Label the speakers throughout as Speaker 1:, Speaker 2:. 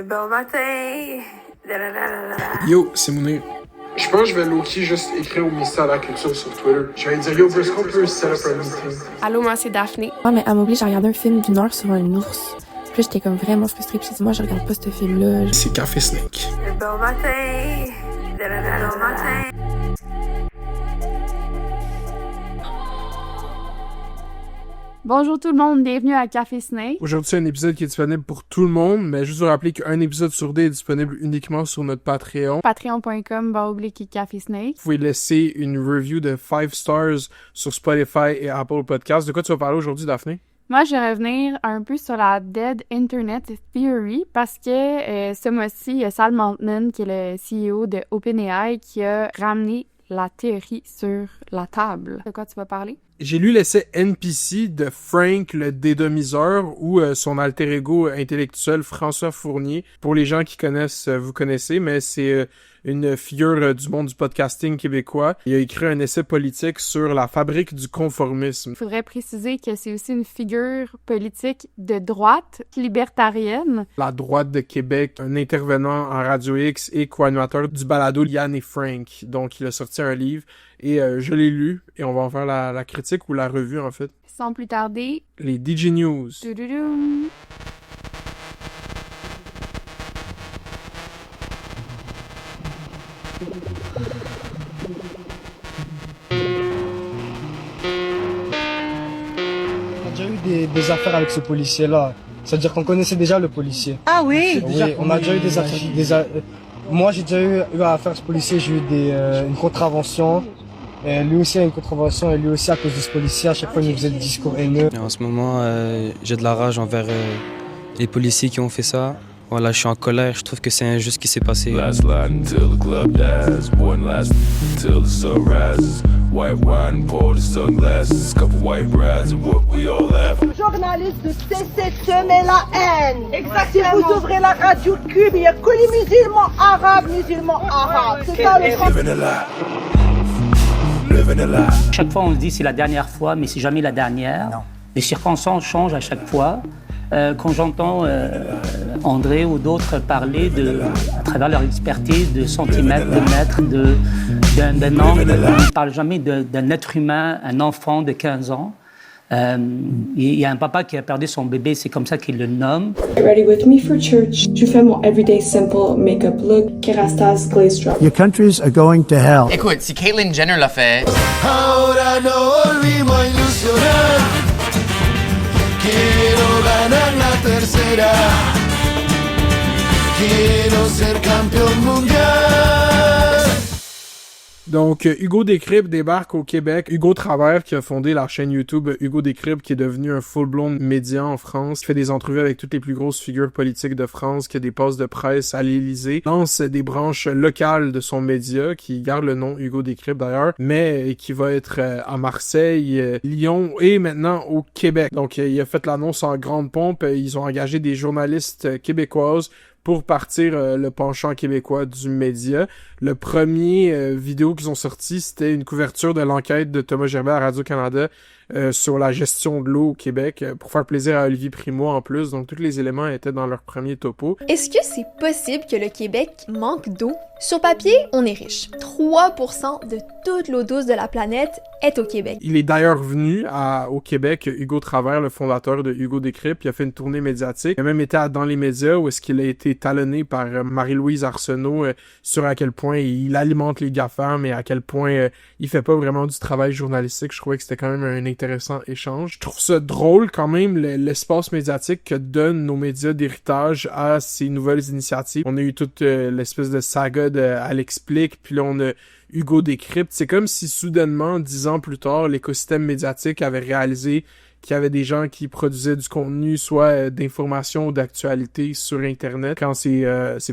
Speaker 1: Bon matin.
Speaker 2: Yo, c'est Mounir.
Speaker 3: Je pense que je vais low-key juste écrire au ministère de la Culture sur Twitter. Je vais dire, yo, est-ce qu'on peut set up un meeting?
Speaker 1: Allô, moi, c'est Daphné.
Speaker 4: Ouais, mais elle m'oblige à regarder un film d'une heure sur un ours. Puis là, j'étais comme vraiment frustrée. Puis j'ai dit, moi, je regarde pas ce film-là.
Speaker 2: C'est Café Snake.
Speaker 1: Bon matin. Bon matin.
Speaker 5: Bonjour tout le monde, bienvenue à Café Snake.
Speaker 2: Aujourd'hui, c'est un épisode qui est disponible pour tout le monde, mais juste vous rappeler qu'un épisode sur deux est disponible uniquement sur notre Patreon.
Speaker 5: Patreon.com/Café Snake.
Speaker 2: Vous pouvez laisser une review de 5 stars sur Spotify et Apple Podcasts. De quoi tu vas parler aujourd'hui, Daphné?
Speaker 5: Moi, je vais revenir un peu sur la Dead Internet Theory parce que ce mois-ci, il y a Sam Altman, qui est le CEO de OpenAI, qui a ramené la théorie sur la table. De quoi tu vas parler?
Speaker 2: J'ai lu l'essai NPC de Frank le dédomiseur ou son alter ego intellectuel François Fournier. Pour les gens qui connaissent, vous connaissez, mais c'est une figure du monde du podcasting québécois. Il a écrit un essai politique sur la fabrique du conformisme.
Speaker 5: Il faudrait préciser que c'est aussi une figure politique de droite, libertarienne.
Speaker 2: La droite de Québec, un intervenant en Radio X et co-animateur du balado Yann et Frank. Donc, il a sorti un livre et je l'ai lu et on va en faire la critique ou la revue, en fait.
Speaker 5: Sans plus tarder...
Speaker 2: Les DJ News.
Speaker 5: Toudoudou.
Speaker 6: On a déjà eu des affaires avec ce policier-là. C'est-à-dire qu'on connaissait déjà le policier.
Speaker 7: Ah oui?
Speaker 6: Oui, on a déjà eu des affaires. Moi, j'ai déjà eu affaire à ce policier. J'ai eu une contravention. Et lui aussi a une contravention. Et lui aussi, à cause de ce policier, à chaque fois, il nous faisait des discours haineux.
Speaker 8: En ce moment, j'ai de la rage envers les policiers qui ont fait ça. Voilà, je suis en colère, je trouve que c'est injuste ce qui s'est passé.
Speaker 9: Last line until the club dies. One last until the sun rises. White wine, pour the sunglasses. Couple white brides and what we all have.
Speaker 7: Journaliste de cesser de semer la haine. Exactement. Si vous ouvrez la radio Cube, il n'y a que les musulmans arabes. C'est ça le problème.
Speaker 9: Living a lie. Living a lie.
Speaker 10: Chaque fois, on se dit c'est la dernière fois, mais c'est jamais la dernière. Non. Les circonstances changent à chaque fois. Quand j'entends André ou d'autres parler à travers leur expertise de centimètres, de mètres, d'un angle, ils ne parlent jamais d'un être humain, un enfant de 15 ans. Il y a un papa qui a perdu son bébé, c'est comme ça qu'il le nomme.
Speaker 11: Ready with me for church. Je fais mon everyday simple makeup look, Kerastase Glaze Drop.
Speaker 12: Your countries are going to hell.
Speaker 13: Écoute, si Caitlyn Jenner l'a fait...
Speaker 14: Ahora no volvimos a ilusionar. Quiero ganar la tercera. Quiero ser campeón mundial.
Speaker 2: Donc, Hugo Décrypte débarque au Québec. Hugo Travers, qui a fondé la chaîne YouTube Hugo Décrypte, qui est devenu un full-blown média en France, qui fait des entrevues avec toutes les plus grosses figures politiques de France, qui a des postes de presse à l'Élysée, lance des branches locales de son média, qui garde le nom Hugo Décrypte d'ailleurs, mais qui va être à Marseille, Lyon et maintenant au Québec. Donc, il a fait l'annonce en grande pompe. Ils ont engagé des journalistes québécoises pour partir le penchant québécois du média. Le premier vidéo qu'ils ont sorti, c'était une couverture de l'enquête de Thomas Gerbet à Radio-Canada sur la gestion de l'eau au Québec, pour faire plaisir à Olivier Primo en plus. Donc, tous les éléments étaient dans leur premier topo.
Speaker 15: Est-ce que c'est possible que le Québec manque d'eau? Sur papier, on est riche. 3% de toute l'eau douce de la planète est au Québec.
Speaker 2: Il est d'ailleurs venu au Québec, Hugo Travers, le fondateur de Hugo Décrypte, il a fait une tournée médiatique. Il a même été dans les médias où est-ce qu'il a été talonné par Marie-Louise Arsenault sur à quel point il alimente les GAFAM et à quel point il fait pas vraiment du travail journalistique. Je trouvais que c'était quand même un intéressant échange. Je trouve ça drôle quand même l'espace médiatique que donnent nos médias d'héritage à ces nouvelles initiatives. On a eu toute l'espèce de saga de Elle explique, puis là on a Hugo Décrypte. C'est comme si soudainement, 10 ans plus tard, l'écosystème médiatique avait réalisé qu'il y avait des gens qui produisaient du contenu, soit d'information ou d'actualité sur Internet, quand c'est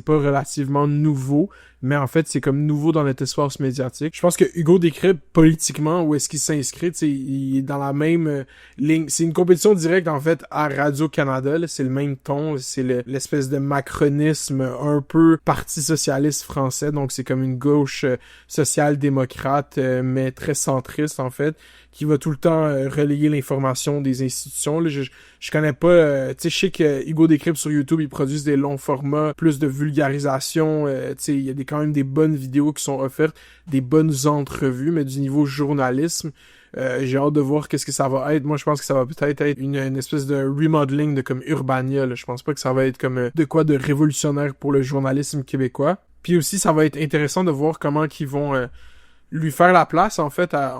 Speaker 2: pas relativement nouveau. mais en fait, c'est comme nouveau dans notre espace médiatique. Je pense que Hugo Décrypte, politiquement, où est-ce qu'il s'inscrit, il est dans la même ligne. C'est une compétition directe, en fait, à Radio-Canada, là. C'est le même ton, c'est l'espèce de macronisme un peu parti socialiste français, donc c'est comme une gauche social-démocrate, mais très centriste, en fait, qui va tout le temps relayer l'information des institutions. Là, je connais pas... tu sais, je sais que Hugo Décrypte sur YouTube, ils produisent des longs formats, plus de vulgarisation. Tu sais, il y a quand même des bonnes vidéos qui sont offertes, des bonnes entrevues, mais du niveau journalisme. J'ai hâte de voir qu'est-ce que ça va être. Moi, je pense que ça va peut-être être une espèce de remodeling de comme Urbania. Là. Je pense pas que ça va être comme de quoi de révolutionnaire pour le journalisme québécois. Puis aussi, ça va être intéressant de voir comment qu'ils vont... lui faire la place, en fait, à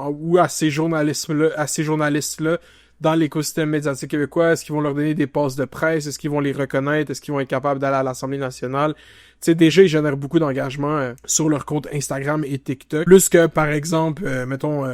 Speaker 2: ces journalistes-là dans l'écosystème médiatique québécois. Est-ce qu'ils vont leur donner des passes de presse? Est-ce qu'ils vont les reconnaître? Est-ce qu'ils vont être capables d'aller à l'Assemblée nationale? Tu sais, déjà, ils génèrent beaucoup d'engagement sur leur compte Instagram et TikTok. Plus que, par exemple, mettons,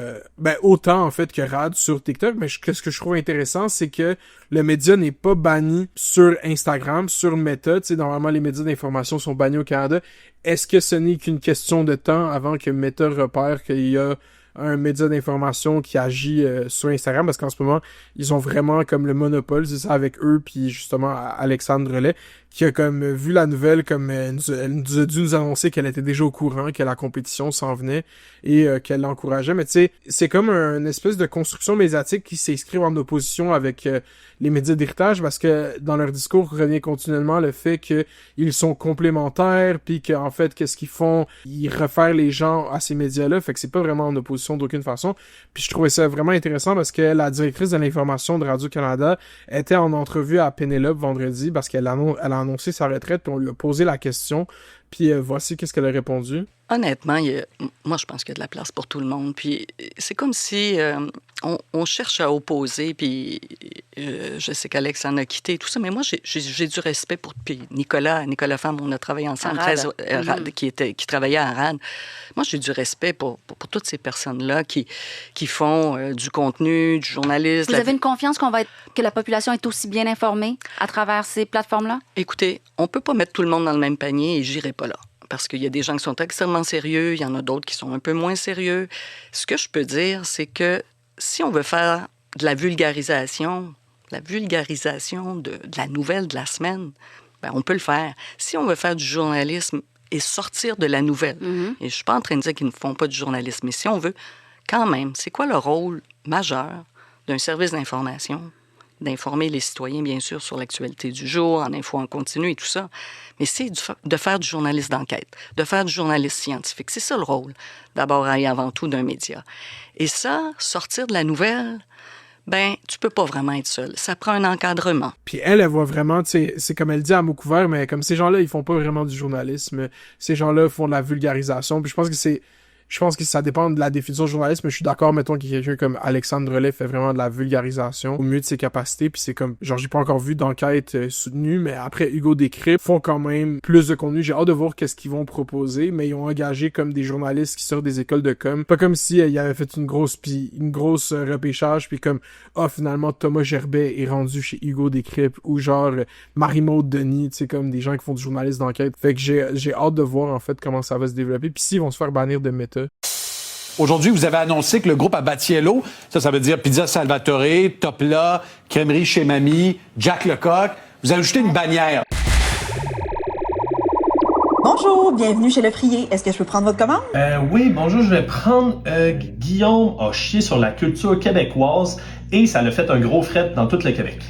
Speaker 2: autant, en fait, que Rad sur TikTok. Mais ce que je trouve intéressant, c'est que le média n'est pas banni sur Instagram, sur Meta. Tu sais, normalement, les médias d'information sont bannis au Canada. Est-ce que ce n'est qu'une question de temps avant que Meta repère qu'il y a un média d'information qui agit sur Instagram, parce qu'en ce moment, ils ont vraiment comme le monopole, c'est ça, avec eux, puis justement Alexandre Relais, qui a comme vu la nouvelle, comme elle nous a dû nous annoncer qu'elle était déjà au courant, que la compétition s'en venait et qu'elle l'encourageait. Mais tu sais, c'est comme une espèce de construction médiatique qui s'inscrit en opposition avec les médias d'héritage, parce que dans leur discours revient continuellement le fait qu'ils sont complémentaires, puis qu'en fait, qu'est-ce qu'ils font? Ils réfèrent les gens à ces médias-là, fait que c'est pas vraiment en opposition d'aucune façon. Puis je trouvais ça vraiment intéressant parce que la directrice de l'information de Radio-Canada était en entrevue à Pénélope vendredi parce qu'elle a annoncé sa retraite, puis on lui a posé la question, puis voici qu'est-ce qu'elle a répondu.
Speaker 16: Honnêtement, moi, je pense qu'il y a de la place pour tout le monde. Puis c'est comme si on cherche à opposer, puis je sais qu'Alex en a quitté et tout ça, mais moi, j'ai du respect pour... Puis Nicolas Femme, on a travaillé ensemble, qui travaillait à RAD. Moi, j'ai du respect pour toutes ces personnes-là qui font du contenu, du journalisme.
Speaker 17: Vous avez une confiance que la population est aussi bien informée à travers ces plateformes-là?
Speaker 16: Écoutez, on peut pas mettre tout le monde dans le même panier et j'irai pas là. Parce qu'il y a des gens qui sont extrêmement sérieux, il y en a d'autres qui sont un peu moins sérieux. Ce que je peux dire, c'est que si on veut faire de la vulgarisation de la nouvelle de la semaine, ben on peut le faire. Si on veut faire du journalisme et sortir de la nouvelle, et je suis pas en train de dire qu'ils ne font pas du journalisme, mais si on veut, quand même, c'est quoi le rôle majeur d'un service d'information? D'informer les citoyens, bien sûr, sur l'actualité du jour, en info en continu et tout ça. Mais c'est de faire du journalisme d'enquête, de faire du journalisme scientifique. C'est ça le rôle, d'abord et avant tout, d'un média. Et ça, sortir de la nouvelle, ben, tu peux pas vraiment être seul. Ça prend un encadrement.
Speaker 2: Puis elle voit vraiment, tu sais, c'est comme elle dit à mots couverts, mais comme ces gens-là, ils font pas vraiment du journalisme. Ces gens-là font de la vulgarisation. Puis je pense que ça dépend de la définition de journalisme, mais je suis d'accord, mettons, que quelqu'un comme Alexandre Relais fait vraiment de la vulgarisation au mieux de ses capacités, puis c'est comme, genre, j'ai pas encore vu d'enquête soutenue, mais après, Hugo Décrypte font quand même plus de contenu. J'ai hâte de voir qu'est-ce qu'ils vont proposer, mais ils ont engagé comme des journalistes qui sortent des écoles de com. Pas comme si ils avaient fait une grosse repêchage, puis comme, finalement, Thomas Gerbet est rendu chez Hugo Décrypte, ou genre, Marie-Maude Denis, tu sais, comme des gens qui font du journalisme d'enquête. Fait que j'ai hâte de voir, en fait, comment ça va se développer, puis s'ils vont se faire bannir de Meta.
Speaker 18: Aujourd'hui, vous avez annoncé que le groupe Abatiello, ça veut dire Pizza Salvatore, Topla, Crèmerie chez Mamie, Jack Lecoq, vous avez ajouté une bannière.
Speaker 19: Bonjour, bienvenue chez Le Frier. Est-ce que je peux prendre votre commande?
Speaker 20: Oui, bonjour, je vais prendre... Guillaume a chié sur la culture québécoise et ça l'a fait un gros fret dans tout le Québec.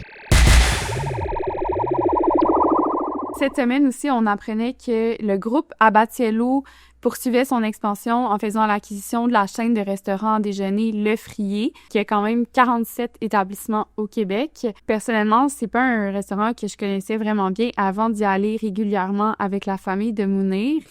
Speaker 5: Cette semaine aussi, on apprenait que le groupe Abatiello poursuivait son expansion en faisant l'acquisition de la chaîne de restaurants déjeuner Le Frier, qui a quand même 47 établissements au Québec. Personnellement, c'est pas un restaurant que je connaissais vraiment bien avant d'y aller régulièrement avec la famille de Mounir.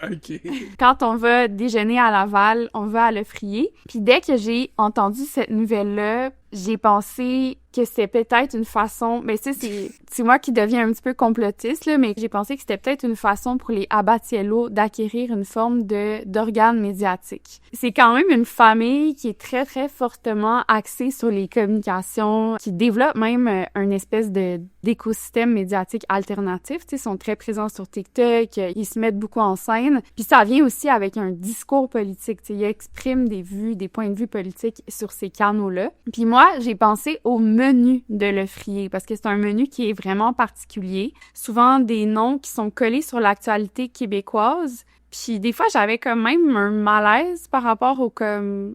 Speaker 2: OK.
Speaker 5: Quand on va déjeuner à Laval, on va à Le Frier. Puis dès que j'ai entendu cette nouvelle-là, j'ai pensé que c'était peut-être une façon, mais ça, c'est moi qui deviens un petit peu complotiste, là, mais j'ai pensé que c'était peut-être une façon pour les Abatiello d'acquérir une forme d'organe médiatique. C'est quand même une famille qui est très, très fortement axée sur les communications, qui développe même une espèce d'écosystème médiatique alternatif. Tu sais, ils sont très présents sur TikTok, ils se mettent beaucoup en scène. Puis ça vient aussi avec un discours politique. Tu sais, ils expriment des points de vue politiques sur ces canaux-là. Puis moi, j'ai pensé au menu de Lefrier, parce que c'est un menu qui est vraiment particulier. Souvent des noms qui sont collés sur l'actualité québécoise. Puis des fois, j'avais quand même un malaise par rapport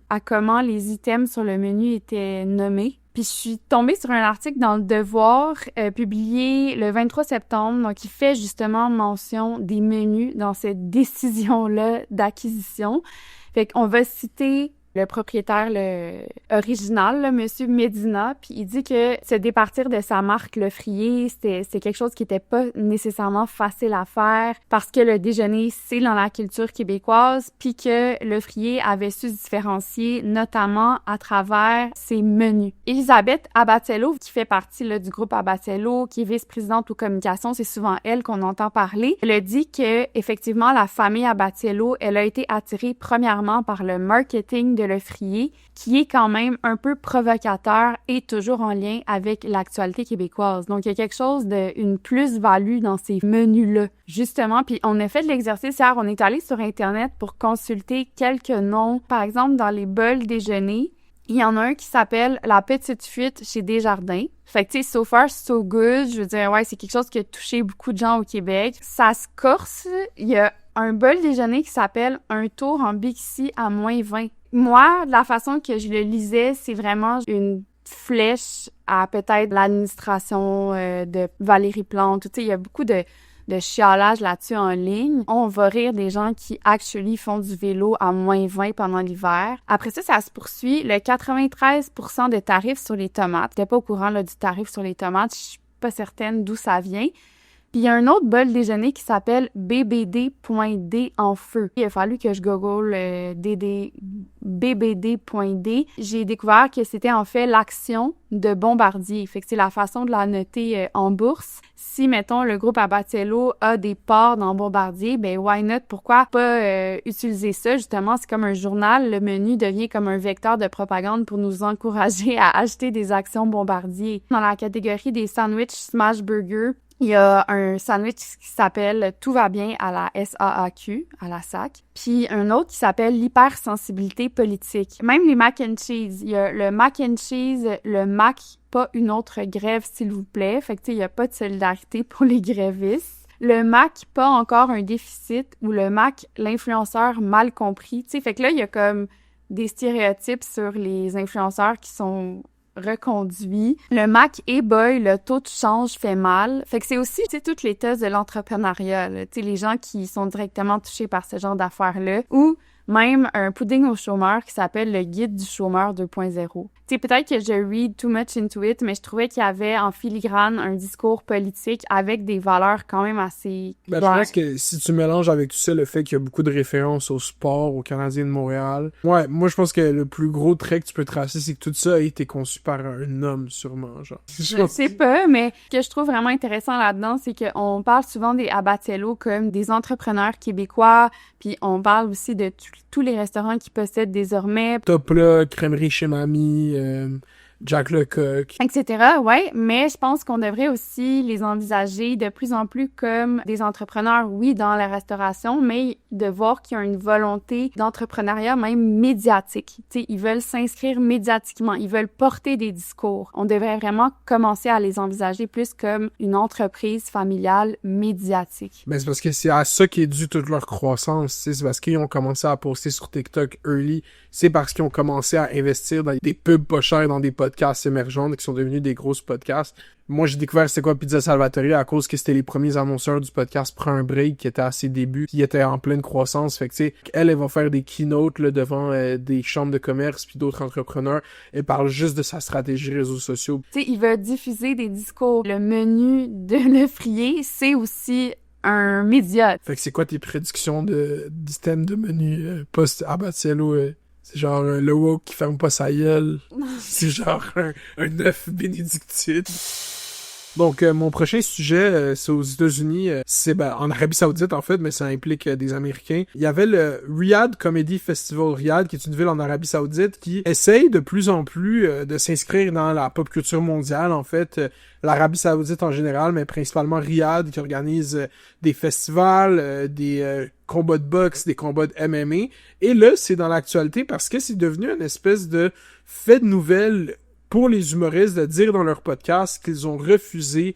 Speaker 5: à comment les items sur le menu étaient nommés. Puis je suis tombée sur un article dans Le Devoir, publié le 23 septembre, donc qui fait justement mention des menus dans cette décision-là d'acquisition. Fait qu'on va citer le propriétaire original, là, Monsieur Medina, puis il dit que se départir de sa marque Lefrier, c'est quelque chose qui était pas nécessairement facile à faire parce que le déjeuner, c'est dans la culture québécoise, puis que Lefrier avait su se différencier, notamment à travers ses menus. Elisabeth Abatiello, qui fait partie là, du groupe Abatiello, qui est vice-présidente aux communications, c'est souvent elle qu'on entend parler, elle a dit que effectivement la famille Abatiello, elle a été attirée premièrement par le marketing de Lefrier, qui est quand même un peu provocateur et toujours en lien avec l'actualité québécoise. Donc, il y a quelque chose une plus-value dans ces menus-là, justement. Puis, on a fait de l'exercice hier, on est allé sur Internet pour consulter quelques noms. Par exemple, dans les bols déjeuner, il y en a un qui s'appelle « La petite fuite chez Desjardins ». Fait que, tu sais, so far, so good. Je veux dire, ouais, c'est quelque chose qui a touché beaucoup de gens au Québec. Ça se corse. Il y a un bol déjeuner qui s'appelle « Un tour en Bixi à -20 ». Moi, la façon que je le lisais, c'est vraiment une flèche à peut-être l'administration de Valérie Plante. Tu sais, il y a beaucoup de chialage là-dessus en ligne. On va rire des gens qui actually font du vélo à -20 pendant l'hiver. Après ça, ça se poursuit. Le 93% de tarifs sur les tomates. J'étais pas au courant là, du tarif sur les tomates. Je suis pas certaine d'où ça vient. Puis il y a un autre bol déjeuner qui s'appelle BBD.D en feu. Il a fallu que je google BBD.D. J'ai découvert que c'était en fait l'action de Bombardier. Fait que c'est la façon de la noter en bourse. Si, mettons, le groupe Abatiello a des parts dans Bombardier, ben why not? Pourquoi pas utiliser ça? Justement, c'est comme un journal. Le menu devient comme un vecteur de propagande pour nous encourager à acheter des actions Bombardier. Dans la catégorie des sandwichs Smash Burger, il y a un sandwich qui s'appelle « Tout va bien » à la SAAQ, à la SAC. Puis un autre qui s'appelle « L'hypersensibilité politique ». Même les mac and cheese. Il y a le mac and cheese, le Mac, pas une autre grève, s'il vous plaît. Fait que, tu sais, il n'y a pas de solidarité pour les grévistes. Le Mac, pas encore un déficit. Ou le Mac, l'influenceur mal compris. Tu sais, fait que là, il y a comme des stéréotypes sur les influenceurs qui sont reconduit. Le Mac et boy, le taux de change fait mal. Fait que c'est aussi, tu sais, toutes les thèses de l'entrepreneuriat, tu sais, les gens qui sont directement touchés par ce genre d'affaires-là, ou même un pudding au chômeur qui s'appelle le guide du chômeur 2.0. Tu sais, peut-être que je read too much into it, mais je trouvais qu'il y avait en filigrane un discours politique avec des valeurs quand même assez...
Speaker 2: Ben, je pense que si tu mélanges avec tout ça le fait qu'il y a beaucoup de références au sport, aux Canadiens de Montréal, ouais, moi je pense que le plus gros trait que tu peux tracer, c'est que tout ça a été conçu par un homme, sûrement, genre.
Speaker 5: Je sais pas, mais ce que je trouve vraiment intéressant là-dedans, c'est qu'on parle souvent des Abatiello comme des entrepreneurs québécois, puis on parle aussi de tous les restaurants qui possèdent désormais.
Speaker 2: Top là, crèmerie chez Mamie, Jack Lecoq,
Speaker 5: etc. Ouais, mais je pense qu'on devrait aussi les envisager de plus en plus comme des entrepreneurs, oui, dans la restauration, mais de voir qu'il y a une volonté d'entrepreneuriat même médiatique. Tu sais, ils veulent s'inscrire médiatiquement, ils veulent porter des discours. On devrait vraiment commencer à les envisager plus comme une entreprise familiale médiatique.
Speaker 2: Ben c'est parce que c'est à ça qu'est dû toute leur croissance, tu sais, c'est parce qu'ils ont commencé à poster sur TikTok early, c'est parce qu'ils ont commencé à investir dans des pubs pas chères, dans des podcasts émergents qui sont devenus des grosses podcasts. Moi, j'ai découvert c'était quoi Pizza Salvatore à cause que c'était les premiers annonceurs du podcast Prends un break qui étaient à ses débuts, qui étaient en pleine croissance. Fait que, tu sais, elle va faire des keynotes là, devant des chambres de commerce puis d'autres entrepreneurs. Elle parle juste de sa stratégie réseaux sociaux.
Speaker 5: Tu sais, il va diffuser des discours. Le menu de Lefrier, c'est aussi un média.
Speaker 2: Fait que c'est quoi tes prédictions du thème de menu post-Abatiello C'est genre le woke qui ferme pas sa gueule. C'est genre un œuf bénédictine. Donc, mon prochain sujet, c'est aux États-Unis. C'est en Arabie Saoudite, en fait, mais ça implique des Américains. Il y avait le Riyadh Comedy Festival Riyadh, qui est une ville en Arabie Saoudite, qui essaye de plus en plus de s'inscrire dans la pop culture mondiale, en fait. L'Arabie Saoudite en général, mais principalement Riyadh, qui organise des festivals, des combats de boxe, des combats de MMA. Et là, c'est dans l'actualité parce que c'est devenu une espèce de fait de nouvelles pour les humoristes de dire dans leur podcast qu'ils ont refusé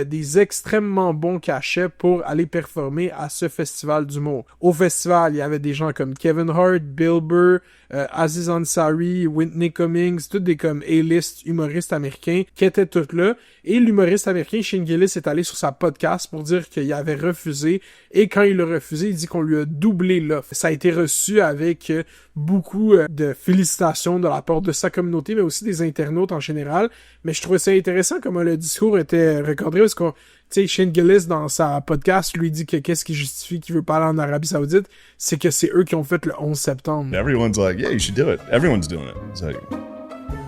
Speaker 2: des extrêmement bons cachets pour aller performer à ce festival d'humour. Au festival, il y avait des gens comme Kevin Hart, Bill Burr, Aziz Ansari, Whitney Cummings, tous des comme A-list humoristes américains qui étaient tous là. Et l'humoriste américain Shane Gillis est allé sur sa podcast pour dire qu'il avait refusé. Et quand il a refusé, il dit qu'on lui a doublé l'offre. Ça a été reçu avec beaucoup de félicitations de la part de sa communauté, mais aussi des internautes en général. Mais je trouvais ça intéressant comment le discours était recadré, parce que, tu sais, Shane Gillis, dans sa podcast, lui dit que qu'est-ce qui justifie qu'il veut pas aller en Arabie Saoudite, c'est que c'est eux qui ont fait le 11 septembre.
Speaker 21: Everyone's like, yeah, you should do it. Everyone's doing it. It's like,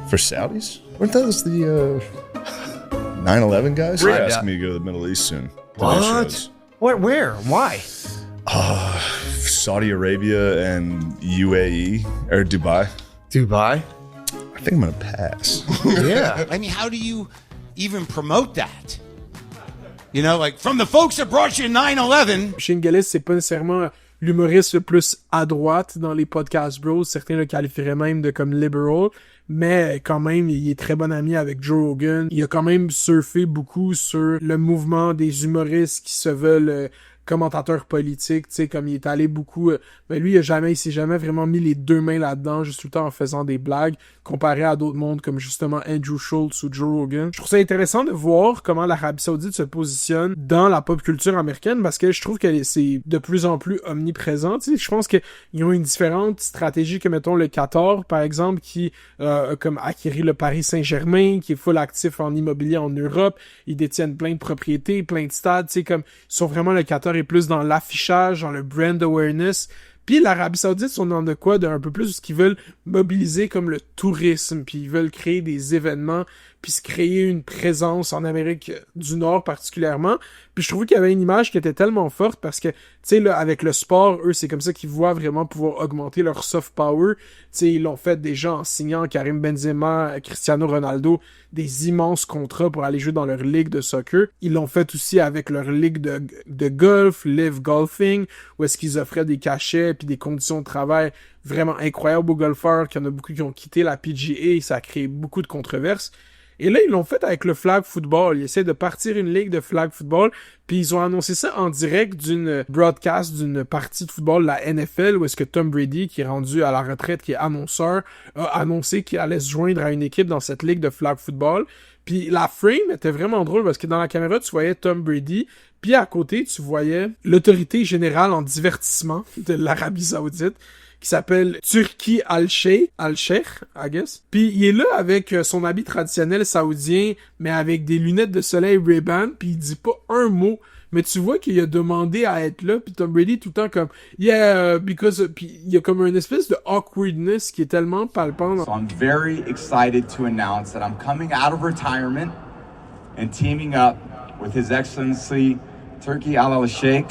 Speaker 21: for Saudis? Weren't those the 9/11 guys? They're asking me to go to the Middle East soon.
Speaker 14: What? What? Where? Why?
Speaker 21: Saudi Arabia and UAE or Dubai.
Speaker 14: Dubai?
Speaker 21: I think I'm gonna pass.
Speaker 14: Yeah. I mean, how do you even promote that? You know, like, from the folks that brought you 9/11.
Speaker 2: Shane Gillis, c'est pas nécessairement l'humoriste le plus à droite dans les podcasts bros. Certains le qualifieraient même de comme liberal. Mais quand même, il est très bon ami avec Joe Rogan. Il a quand même surfé beaucoup sur le mouvement des humoristes qui se veulent commentateur politique, tu sais, comme il est allé beaucoup... mais lui, il s'est jamais vraiment mis les deux mains là-dedans, juste tout le temps en faisant des blagues, comparé à d'autres mondes comme justement Andrew Schultz ou Joe Rogan. Je trouve ça intéressant de voir comment l'Arabie Saoudite se positionne dans la pop culture américaine, parce que je trouve que c'est de plus en plus omniprésent, tu sais. Je pense qu'ils ont une différente stratégie que, mettons, le Qatar, par exemple, qui a comme acquéri le Paris Saint-Germain, qui est full actif en immobilier en Europe. Ils détiennent plein de propriétés, plein de stades, tu sais, comme ils sont vraiment, le Qatar est plus dans l'affichage, dans le brand awareness. Puis l'Arabie Saoudite sont dans de quoi, d'un peu plus, ce qu'ils veulent mobiliser comme le tourisme, puis ils veulent créer des événements, puis se créer une présence en Amérique du Nord particulièrement. Puis je trouvais qu'il y avait une image qui était tellement forte parce que, tu sais, là, avec le sport, eux, c'est comme ça qu'ils voient vraiment pouvoir augmenter leur soft power. Tu sais, ils l'ont fait déjà en signant Karim Benzema, Cristiano Ronaldo, des immenses contrats pour aller jouer dans leur ligue de soccer. Ils l'ont fait aussi avec leur ligue de golf, Live Golfing, où est-ce qu'ils offraient des cachets puis des conditions de travail vraiment incroyables aux golfeurs, qu'il y en a beaucoup qui ont quitté la PGA et ça a créé beaucoup de controverses. Et là, ils l'ont fait avec le flag football. Ils essaient de partir une ligue de flag football, puis ils ont annoncé ça en direct d'une broadcast d'une partie de football, la NFL, où est-ce que Tom Brady, qui est rendu à la retraite, qui est annonceur, a annoncé qu'il allait se joindre à une équipe dans cette ligue de flag football. Puis la frame était vraiment drôle parce que dans la caméra, tu voyais Tom Brady, puis à côté, tu voyais l'autorité générale en divertissement de l'Arabie Saoudite, qui s'appelle Turki Al-Sheikh, I guess. Puis il est là avec son habit traditionnel saoudien, mais avec des lunettes de soleil Ray-Ban, puis il dit pas un mot. Mais tu vois qu'il a demandé à être là, puis Tom Brady tout le temps comme yeah, because puis il y a comme une espèce de awkwardness qui est tellement palpable.
Speaker 22: So I'm very excited to announce that I'm coming out of retirement and teaming up with His Excellency Turki Al-Sheikh,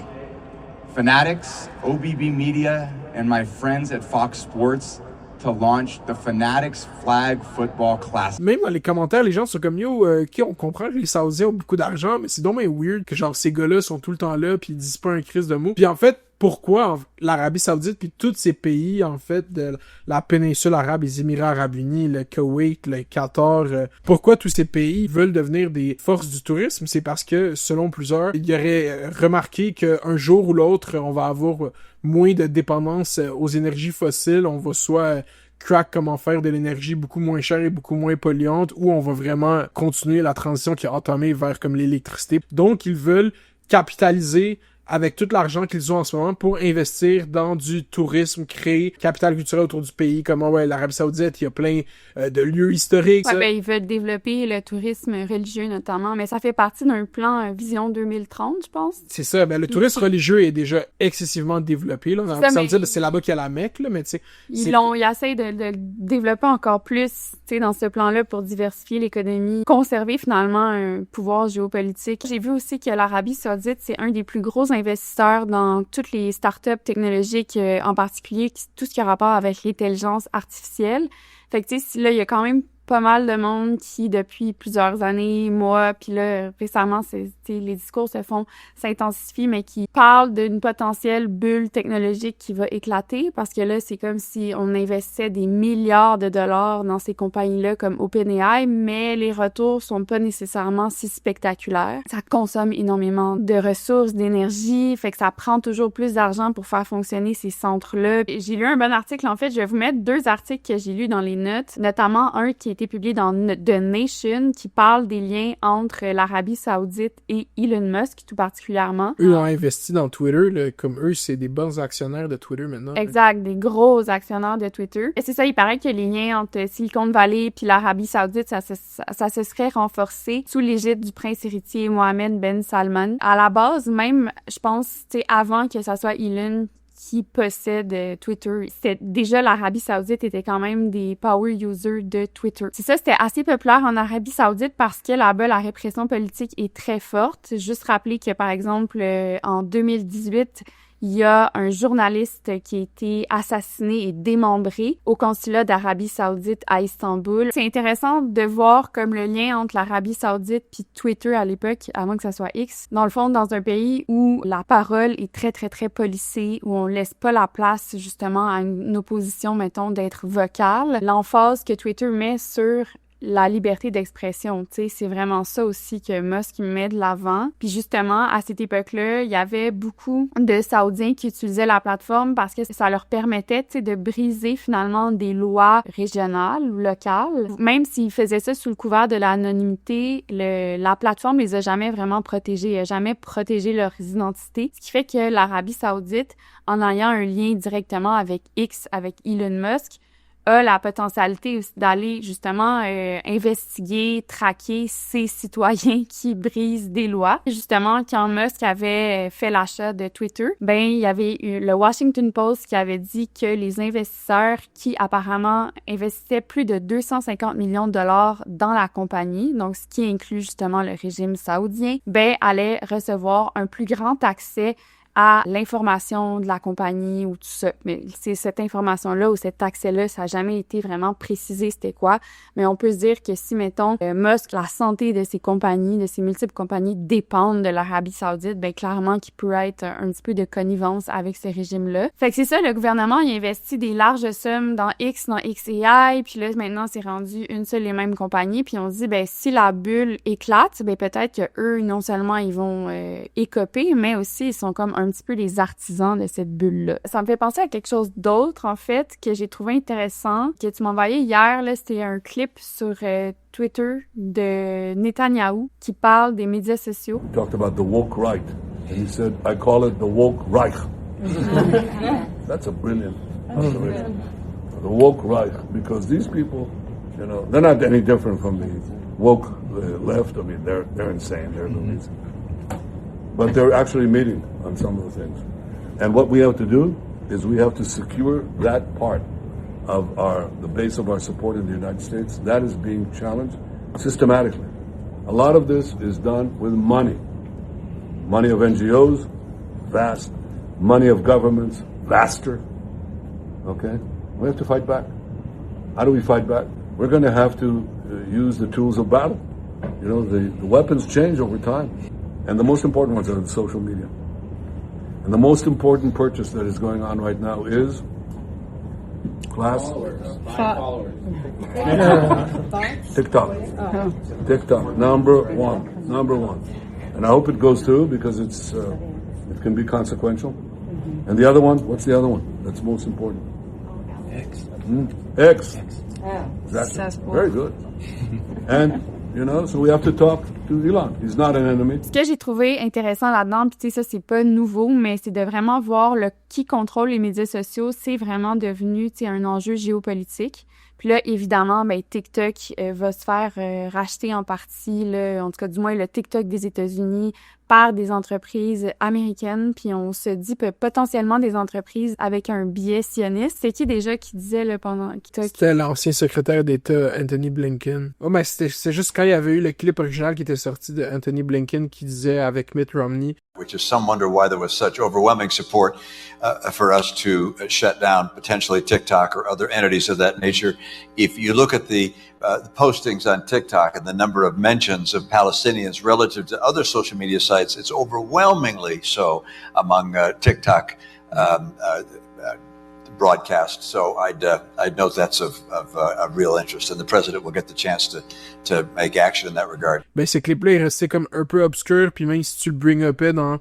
Speaker 22: Fanatics, OBB Media, and my friends at Fox Sports to launch the Fanatics Flag Football Classic.
Speaker 2: Même dans les commentaires, les gens sont comme yo, on comprend que les Saoudiens ont beaucoup d'argent, mais c'est donc bien weird que genre ces gars-là sont tout le temps là puis ils disent pas un crise de mots. Puis en fait, pourquoi l'Arabie Saoudite puis tous ces pays en fait de la péninsule arabe, les Émirats arabes unis, le Koweït, le Qatar, pourquoi tous ces pays veulent devenir des forces du tourisme? C'est parce que selon plusieurs, il y aurait remarqué qu'un jour ou l'autre, on va avoir moins de dépendance aux énergies fossiles, on va soit crack comment faire de l'énergie beaucoup moins chère et beaucoup moins polluante, ou on va vraiment continuer la transition qui est entamée vers comme l'électricité. Donc ils veulent capitaliser avec tout l'argent qu'ils ont en ce moment pour investir dans du tourisme, créer capital culturel autour du pays, comme l'Arabie Saoudite, il y a plein de lieux historiques.
Speaker 5: Ouais, ils veulent développer le tourisme religieux notamment, mais ça fait partie d'un plan Vision 2030, je pense.
Speaker 2: C'est ça, le tourisme religieux est déjà excessivement développé, là. Dans l'Arabie Saoudite, c'est là-bas qu'il y a la Mecque, là, mais tu sais... Ils
Speaker 5: essayent de développer encore plus, tu sais, dans ce plan-là pour diversifier l'économie, conserver finalement un pouvoir géopolitique. J'ai vu aussi que l'Arabie Saoudite, c'est un des plus gros investisseurs dans toutes les startups technologiques, en particulier tout ce qui a rapport avec l'intelligence artificielle. Fait que tu sais, là, il y a quand même pas mal de monde qui, depuis plusieurs années, mois, puis là, récemment, les discours s'intensifient, mais qui parlent d'une potentielle bulle technologique qui va éclater, parce que là, c'est comme si on investissait des milliards de dollars dans ces compagnies-là comme OpenAI, mais les retours sont pas nécessairement si spectaculaires. Ça consomme énormément de ressources, d'énergie, fait que ça prend toujours plus d'argent pour faire fonctionner ces centres-là. J'ai lu un bon article, en fait, je vais vous mettre 2 articles que j'ai lus dans les notes, notamment un qui été publié dans The Nation, qui parle des liens entre l'Arabie Saoudite et Elon Musk, tout particulièrement.
Speaker 2: Eux ont investi dans Twitter, là, comme eux, c'est des bons actionnaires de Twitter maintenant.
Speaker 5: Exact, des gros actionnaires de Twitter. Et c'est ça, il paraît que les liens entre Silicon Valley puis l'Arabie Saoudite, ça se serait renforcé sous l'égide du prince héritier Mohammed Ben Salman. À la base, même, je pense, tu sais, avant que ça soit Elon qui possède Twitter. Déjà, l'Arabie Saoudite était quand même des power users de Twitter. C'est ça, c'était assez populaire en Arabie Saoudite parce que là-bas, la répression politique est très forte. Juste rappeler que, par exemple, en 2018, il y a un journaliste qui a été assassiné et démembré au consulat d'Arabie Saoudite à Istanbul. C'est intéressant de voir comme le lien entre l'Arabie Saoudite puis Twitter à l'époque, avant que ça soit X. Dans le fond, dans un pays où la parole est très, très, très policée, où on laisse pas la place justement à une opposition, mettons, d'être vocale, l'emphase que Twitter met sur la liberté d'expression, tu sais, c'est vraiment ça aussi que Musk met de l'avant. Puis justement, à cette époque-là, il y avait beaucoup de Saoudiens qui utilisaient la plateforme parce que ça leur permettait, tu sais, de briser finalement des lois régionales ou locales. Même s'ils faisaient ça sous le couvert de l'anonymité, la plateforme les a jamais vraiment protégés, elle a jamais protégé leur identité. Ce qui fait que l'Arabie Saoudite, en ayant un lien directement avec X, avec Elon Musk, a la potentialité d'aller justement investiguer, traquer ces citoyens qui brisent des lois. Justement, quand Musk avait fait l'achat de Twitter, il y avait eu le Washington Post qui avait dit que les investisseurs qui apparemment investissaient plus de 250 millions de dollars dans la compagnie, donc ce qui inclut justement le régime saoudien, allaient recevoir un plus grand accès à l'information de la compagnie ou tout ça. Mais c'est cette information-là ou cet accès-là, ça n'a jamais été vraiment précisé c'était quoi. Mais on peut se dire que si, mettons, Musk, la santé de ses compagnies, de ses multiples compagnies dépendent de l'Arabie Saoudite, clairement qu'il peut être un petit peu de connivence avec ce régime-là. Fait que c'est ça, le gouvernement, il investit des larges sommes dans XAI, puis là, maintenant, c'est rendu une seule et même compagnie, puis on se dit, si la bulle éclate, peut-être qu'eux, non seulement ils vont écoper, mais aussi ils sont comme un petit peu les artisans de cette bulle-là. Ça me fait penser à quelque chose d'autre, en fait, que j'ai trouvé intéressant, que tu m'as envoyé hier, là, c'était un clip sur Twitter de Netanyahou qui parle des médias sociaux.
Speaker 3: He talked about the woke right, and he said, I call it the woke Reich. That's a brilliant observation. The woke Reich, because these people, they're not any different from the woke left. I mean, they're insane. They're Louise. But they're actually meeting on some of the things. And what we have to do is we have to secure that part of the base of our support in the United States. That is being challenged systematically. A lot of this is done with money. Money of NGOs, vast. Money of governments, vaster. Okay? We have to fight back. How do we fight back? We're going to have to use the tools of battle. The weapons change over time. And the most important ones are the social media. And the most important purchase that is going on right now is followers. TikTok. TikTok. Number one. And I hope it goes through because it can be consequential. And the other one, what's the other one that's most important? X. X. Exactly. Very good. And You know, so we have to talk to Elon. He's not an enemy.
Speaker 5: Ce que j'ai trouvé intéressant là-dedans, puis tu sais, ça, c'est pas nouveau, mais c'est de vraiment voir qui contrôle les médias sociaux. C'est vraiment devenu, tu sais, un enjeu géopolitique. Puis là, évidemment, ben, TikTok va se faire racheter en partie, là, en tout cas, du moins, le TikTok des États-Unis par des entreprises américaines. Puis on se dit potentiellement des entreprises avec un biais sioniste. C'est qui déjà qui disait là, pendant TikTok?
Speaker 2: C'était l'ancien secrétaire d'État Anthony Blinken. Oh, mais c'est juste quand il y avait eu le clip original qui était sorti de Anthony Blinken qui disait avec Mitt Romney.
Speaker 1: Which is some wonder why there was such overwhelming support for us to shut down potentially TikTok or other entities of that nature. If you look at the postings on TikTok and the number of mentions of Palestinians relative to other social media sites, it's overwhelmingly so among TikTok broadcast. So I'd note that's of real interest, and the president will get the chance to make action in that regard.
Speaker 2: Ben ces clips-là, ils restaient comme un peu obscurs, puis même si tu le bring-upais dans,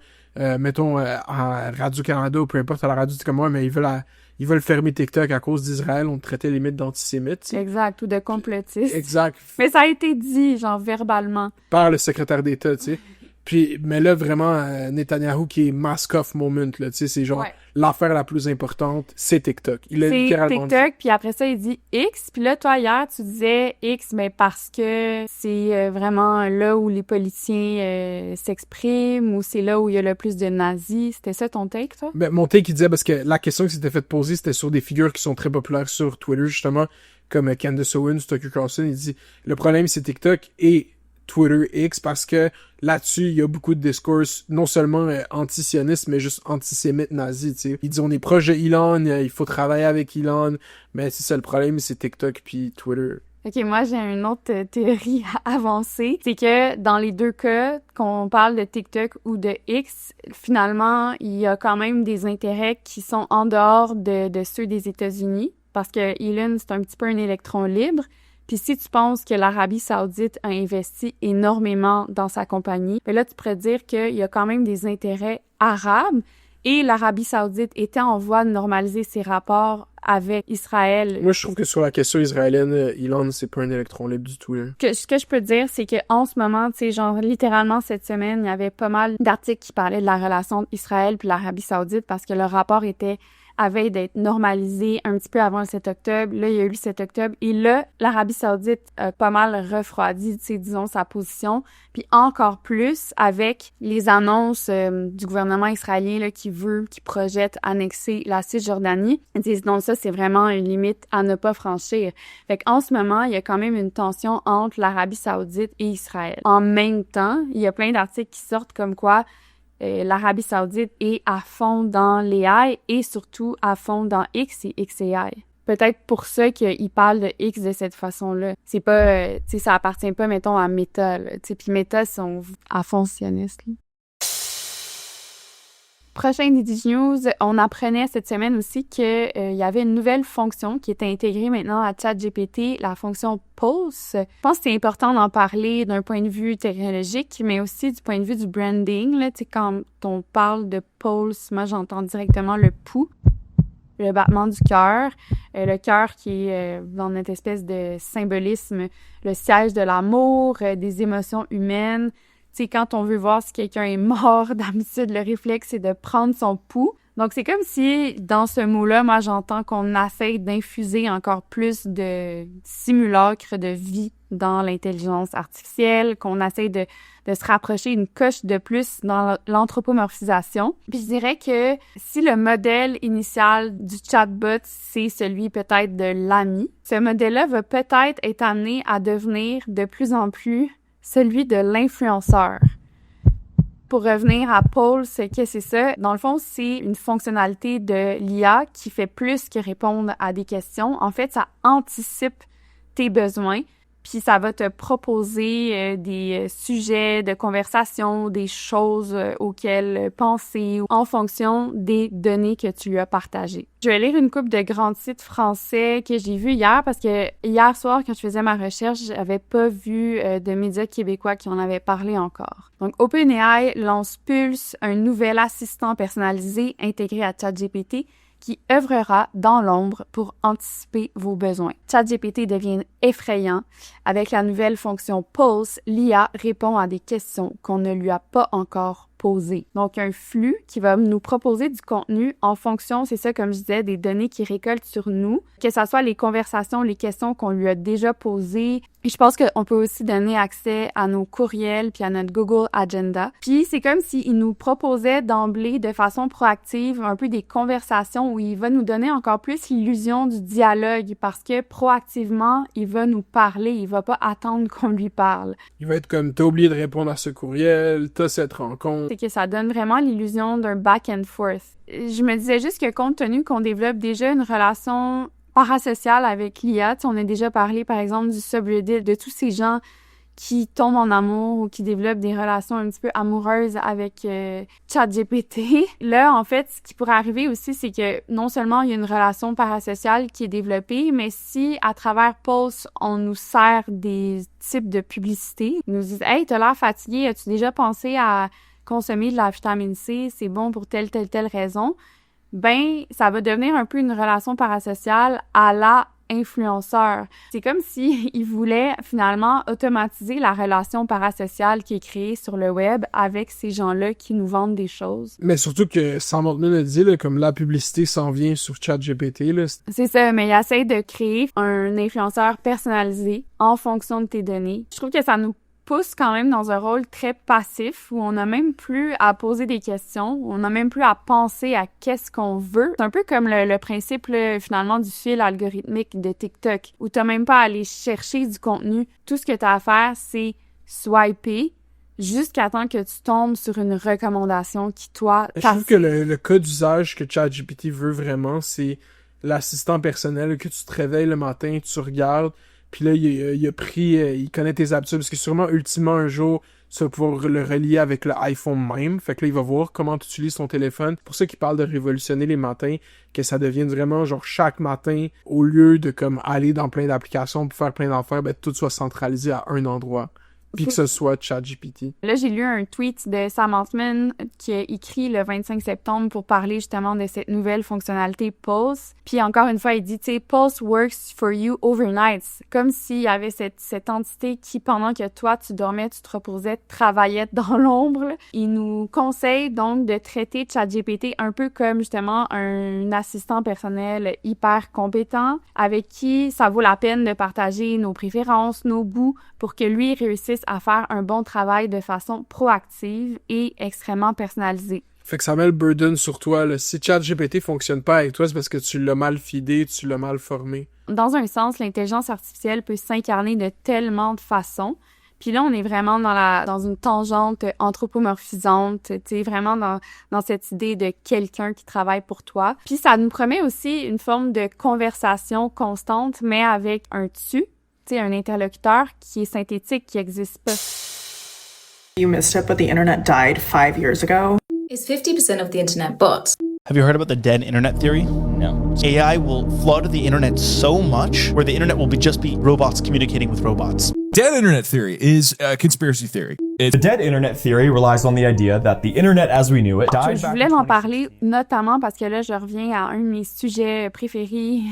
Speaker 2: mettons, à Radio-Canada ou peu importe à la radio, c'est comme moi, mais ils veulent fermer TikTok à cause d'Israël, on traitait limite d'antisémite. T'sais.
Speaker 5: Exact, ou de complotiste.
Speaker 2: Exact.
Speaker 5: Mais ça a été dit, genre, verbalement.
Speaker 2: Par le secrétaire d'État, tu sais. Puis, mais là, vraiment, Netanyahu qui est mask-off moment, là, tu sais, c'est genre, l'affaire la plus importante, c'est TikTok. Il a littéralement
Speaker 5: TikTok, puis après ça, il dit X, puis là, toi, hier, tu disais X, mais parce que c'est vraiment là où les politiciens s'expriment, ou c'est là où il y a le plus de nazis. C'était ça ton take, toi?
Speaker 2: Ben, mon take, il disait, parce que la question qui s'était faite poser, c'était sur des figures qui sont très populaires sur Twitter, justement, comme Candace Owens, Tucker Carlson. Il dit, le problème, c'est TikTok et Twitter X, parce que là-dessus, il y a beaucoup de discours, non seulement anti-sionistes, mais juste antisémites nazis, tu sais. Ils disent, on est proche de Elon, il faut travailler avec Elon, mais c'est ça le problème, c'est TikTok puis Twitter.
Speaker 5: OK, moi, j'ai une autre théorie à avancer. C'est que dans les deux cas, qu'on parle de TikTok ou de X, finalement, il y a quand même des intérêts qui sont en dehors de ceux des États-Unis, parce que Elon, c'est un petit peu un électron libre. Puis si tu penses que l'Arabie Saoudite a investi énormément dans sa compagnie, ben là, tu pourrais dire qu'il y a quand même des intérêts arabes et l'Arabie Saoudite était en voie de normaliser ses rapports avec Israël.
Speaker 2: Moi, je trouve que sur la question israélienne, Elon, c'est pas un électron libre du tout. Là.
Speaker 5: Ce que je peux dire, c'est qu'en ce moment, tu sais, genre, littéralement, cette semaine, il y avait pas mal d'articles qui parlaient de la relation d'Israël puis l'Arabie Saoudite parce que le rapport avait d'être normalisé un petit peu avant le 7 octobre. Là, il y a eu le 7 octobre. Et là, l'Arabie Saoudite a pas mal refroidi, tu sais, disons, sa position. Puis encore plus avec les annonces du gouvernement israélien là, qui projette annexer la Cisjordanie. Ils disent, donc ça, c'est vraiment une limite à ne pas franchir. Fait qu'en ce moment, il y a quand même une tension entre l'Arabie Saoudite et Israël. En même temps, il y a plein d'articles qui sortent comme quoi l'Arabie Saoudite est à fond dans l'AI et surtout à fond dans X et XAI. Peut-être pour ça qu'ils parlent de X de cette façon-là. C'est pas, tu sais, ça appartient pas, mettons, à Meta, tu sais, puis Meta sont à fond sionistes, là. Prochain DigiNews, on apprenait cette semaine aussi qu'il y avait une nouvelle fonction qui était intégrée maintenant à ChatGPT, la fonction Pulse. Je pense que c'est important d'en parler d'un point de vue technologique, mais aussi du point de vue du branding. Là, tu sais, quand on parle de Pulse, moi j'entends directement le pouls, le battement du cœur, le cœur qui est dans notre espèce de symbolisme, le siège de l'amour, des émotions humaines. C'est quand on veut voir si quelqu'un est mort, d'habitude, le réflexe, c'est de prendre son pouls. Donc, c'est comme si, dans ce mot-là, moi, j'entends qu'on essaie d'infuser encore plus de simulacres de vie dans l'intelligence artificielle, qu'on essaie de se rapprocher une coche de plus dans l'anthropomorphisation. Puis je dirais que si le modèle initial du chatbot, c'est celui peut-être de l'ami, ce modèle-là va peut-être être amené à devenir de plus en plus celui de l'influenceur. Pour revenir à Pulse, qu'est-ce que c'est ça? Dans le fond, c'est une fonctionnalité de l'IA qui fait plus que répondre à des questions. En fait, ça anticipe tes besoins, puis ça va te proposer des sujets de conversation, des choses auxquelles penser en fonction des données que tu lui as partagées. Je vais lire une couple de grands sites français que j'ai vus hier parce que hier soir, quand je faisais ma recherche, j'avais pas vu de médias québécois qui en avaient parlé encore. Donc, OpenAI lance Pulse, un nouvel assistant personnalisé intégré à ChatGPT qui œuvrera dans l'ombre pour anticiper vos besoins. ChatGPT devient effrayant. Avec la nouvelle fonction Pulse, l'IA répond à des questions qu'on ne lui a pas encore posées. Donc, un flux qui va nous proposer du contenu en fonction, c'est ça, comme je disais, des données qu'il récolte sur nous, que ce soit les conversations, les questions qu'on lui a déjà posées. Et je pense qu'on peut aussi donner accès à nos courriels puis à notre Google Agenda. Puis, c'est comme s'il nous proposait d'emblée, de façon proactive, un peu des conversations où il va nous donner encore plus l'illusion du dialogue parce que proactivement, il va nous parler, il va pas attendre qu'on lui parle.
Speaker 2: Il va être comme, t'as oublié de répondre à ce courriel, t'as cette rencontre.
Speaker 5: C'est que ça donne vraiment l'illusion d'un back and forth. Je me disais juste que compte tenu qu'on développe déjà une relation parasociale avec l'IA, on a déjà parlé par exemple du subreddit, de tous ces gens qui tombent en amour ou qui développent des relations un petit peu amoureuses avec ChatGPT. Là, en fait, ce qui pourrait arriver aussi, c'est que non seulement il y a une relation parasociale qui est développée, mais si à travers Pulse, on nous sert des types de publicités, ils nous disent « Hey, t'as l'air fatigué, as-tu déjà pensé à consommer de la vitamine C, c'est bon pour telle raison », ben ça va devenir un peu une relation parasociale à la influenceur. C'est comme si il voulait finalement automatiser la relation parasociale qui est créée sur le web avec ces gens-là qui nous vendent des choses.
Speaker 2: Mais surtout que Sam Altman a dit, là, comme la publicité s'en vient sur ChatGPT. Là.
Speaker 5: C'est ça, mais il essaie de créer un influenceur personnalisé en fonction de tes données. Je trouve que ça nous pousse quand même dans un rôle très passif où on n'a même plus à poser des questions, on n'a même plus à penser à qu'est-ce qu'on veut. C'est un peu comme le principe là, finalement du fil algorithmique de TikTok où t'as même pas à aller chercher du contenu. Tout ce que t'as à faire, c'est swiper jusqu'à temps que tu tombes sur une recommandation qui, toi...
Speaker 2: Je trouve que le cas d'usage que ChatGPT veut vraiment, c'est l'assistant personnel, que tu te réveilles le matin, tu regardes, puis là, il connaît tes habitudes, parce que sûrement, ultimement, un jour, tu vas pouvoir le relier avec le iPhone même. Fait que là, il va voir comment tu utilises ton téléphone. C'est pour ça qu'il parle de révolutionner les matins, que ça devienne vraiment, genre, chaque matin, au lieu de, comme, aller dans plein d'applications pour faire plein d'affaires, ben, tout soit centralisé à un endroit. Puis que ce soit ChatGPT.
Speaker 5: Là, j'ai lu un tweet de Sam Altman qui a écrit le 25 septembre pour parler justement de cette nouvelle fonctionnalité Pulse. Puis encore une fois, il dit, tu sais, Pulse works for you overnight. Comme s'il y avait cette entité qui, pendant que toi, tu dormais, tu te reposais, travaillait dans l'ombre. Il nous conseille donc de traiter ChatGPT un peu comme justement un assistant personnel hyper compétent avec qui ça vaut la peine de partager nos préférences, nos goûts pour que lui réussisse à faire un bon travail de façon proactive et extrêmement personnalisée.
Speaker 2: Fait que ça met le burden sur toi. Là. Si ChatGPT fonctionne pas avec toi, c'est parce que tu l'as mal feedé, tu l'as mal formé.
Speaker 5: Dans un sens, l'intelligence artificielle peut s'incarner de tellement de façons. Puis là, on est vraiment dans une tangente anthropomorphisante, tu sais, vraiment dans cette idée de quelqu'un qui travaille pour toi. Puis ça nous promet aussi une forme de conversation constante, mais avec un tu. Un interlocuteur qui est synthétique, qui n'existe pas.
Speaker 19: You missed it, but the internet died 5 years ago.
Speaker 4: Is 50% of the internet bots?
Speaker 13: Have you heard about the dead internet theory? No. AI will flood the internet so much where the internet will just be robots communicating with robots.
Speaker 6: Dead internet theory is a conspiracy theory.
Speaker 23: The dead internet theory relies on the idea that the internet as we knew it died.
Speaker 5: Je voulais en parler notamment parce que là, je reviens à un de mes sujets préférés,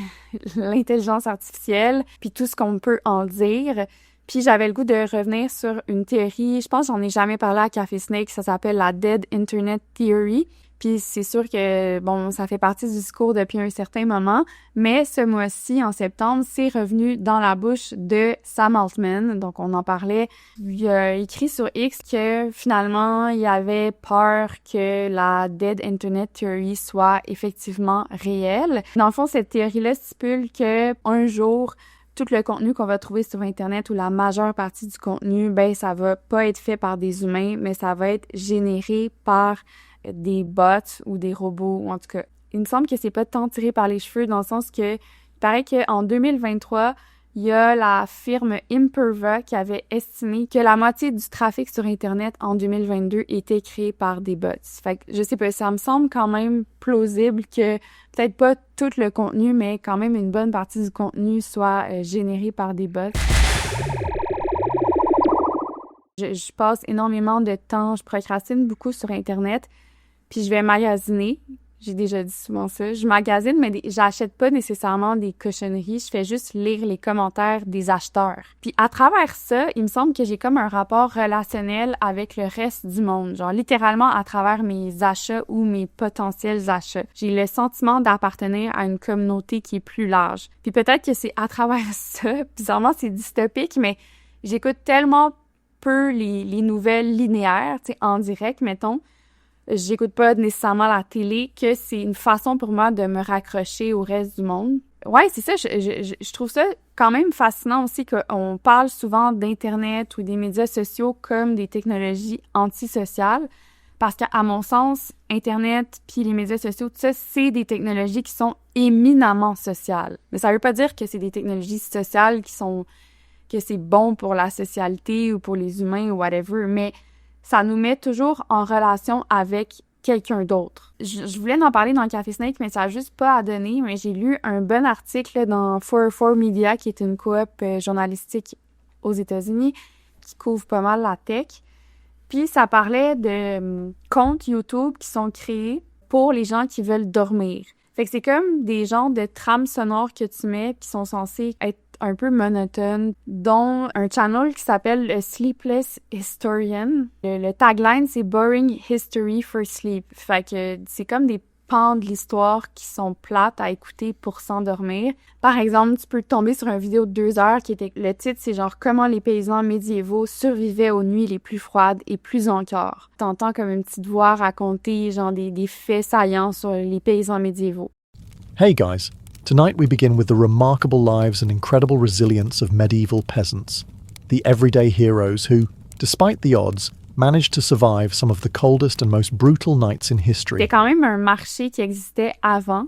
Speaker 5: l'intelligence artificielle, puis tout ce qu'on peut en dire. Puis j'avais le goût de revenir sur une théorie, je pense que j'en ai jamais parlé à Café Snake, ça s'appelle la Dead Internet Theory. Puis c'est sûr que, bon, ça fait partie du discours depuis un certain moment, mais ce mois-ci, en septembre, c'est revenu dans la bouche de Sam Altman. Donc, on en parlait. Il a écrit sur X que, finalement, il avait peur que la Dead Internet Theory soit effectivement réelle. Dans le fond, cette théorie-là stipule que un jour, tout le contenu qu'on va trouver sur Internet ou la majeure partie du contenu, ben, ça va pas être fait par des humains, mais ça va être généré par des bots ou des robots, ou en tout cas, il me semble que c'est pas tant tiré par les cheveux dans le sens que il paraît qu'en 2023, il y a la firme Imperva qui avait estimé que la moitié du trafic sur Internet en 2022 était créé par des bots. Fait que je sais pas, ça me semble quand même plausible que peut-être pas tout le contenu, mais quand même une bonne partie du contenu soit généré par des bots. Je passe énormément de temps, je procrastine beaucoup sur Internet, puis je vais magasiner. J'ai déjà dit souvent ça. Je magasine, mais j'achète pas nécessairement des cochonneries. Je fais juste lire les commentaires des acheteurs. Puis à travers ça, il me semble que j'ai comme un rapport relationnel avec le reste du monde. Genre littéralement à travers mes achats ou mes potentiels achats. J'ai le sentiment d'appartenir à une communauté qui est plus large. Puis peut-être que c'est à travers ça, bizarrement c'est dystopique, mais j'écoute tellement peu les nouvelles linéaires, tu sais, en direct, mettons. J'écoute pas nécessairement la télé, que c'est une façon pour moi de me raccrocher au reste du monde. Ouais, c'est ça, je trouve ça quand même fascinant aussi qu'on parle souvent d'Internet ou des médias sociaux comme des technologies antisociales, parce qu'à mon sens, Internet puis les médias sociaux, tout ça, c'est des technologies qui sont éminemment sociales. Mais ça veut pas dire que c'est des technologies sociales que c'est bon pour la socialité ou pour les humains ou whatever, mais ça nous met toujours en relation avec quelqu'un d'autre. Je voulais en parler dans le Café Snake, mais ça n'a juste pas à donner. Mais j'ai lu un bon article dans 404 Media, qui est une coop journalistique aux États-Unis, qui couvre pas mal la tech. Puis ça parlait de comptes YouTube qui sont créés pour les gens qui veulent dormir. Fait que c'est comme des genres de trames sonores que tu mets qui sont censés être un peu monotones, dont un channel qui s'appelle Sleepless Historian. Le tagline, c'est « Boring History for Sleep ». Fait que c'est comme des pans de l'histoire qui sont plates à écouter pour s'endormir. Par exemple, tu peux tomber sur une vidéo de 2 heures qui était... Le titre, c'est genre « Comment les paysans médiévaux survivaient aux nuits les plus froides et plus encore ». T'entends comme une petite voix raconter genre des faits saillants sur les paysans médiévaux.
Speaker 7: Hey guys. Tonight we begin with the remarkable lives and incredible resilience of medieval peasants, the everyday heroes who, despite the odds, managed to survive some of the coldest and most brutal nights in history.
Speaker 5: C'était quand même un marché qui existait avant.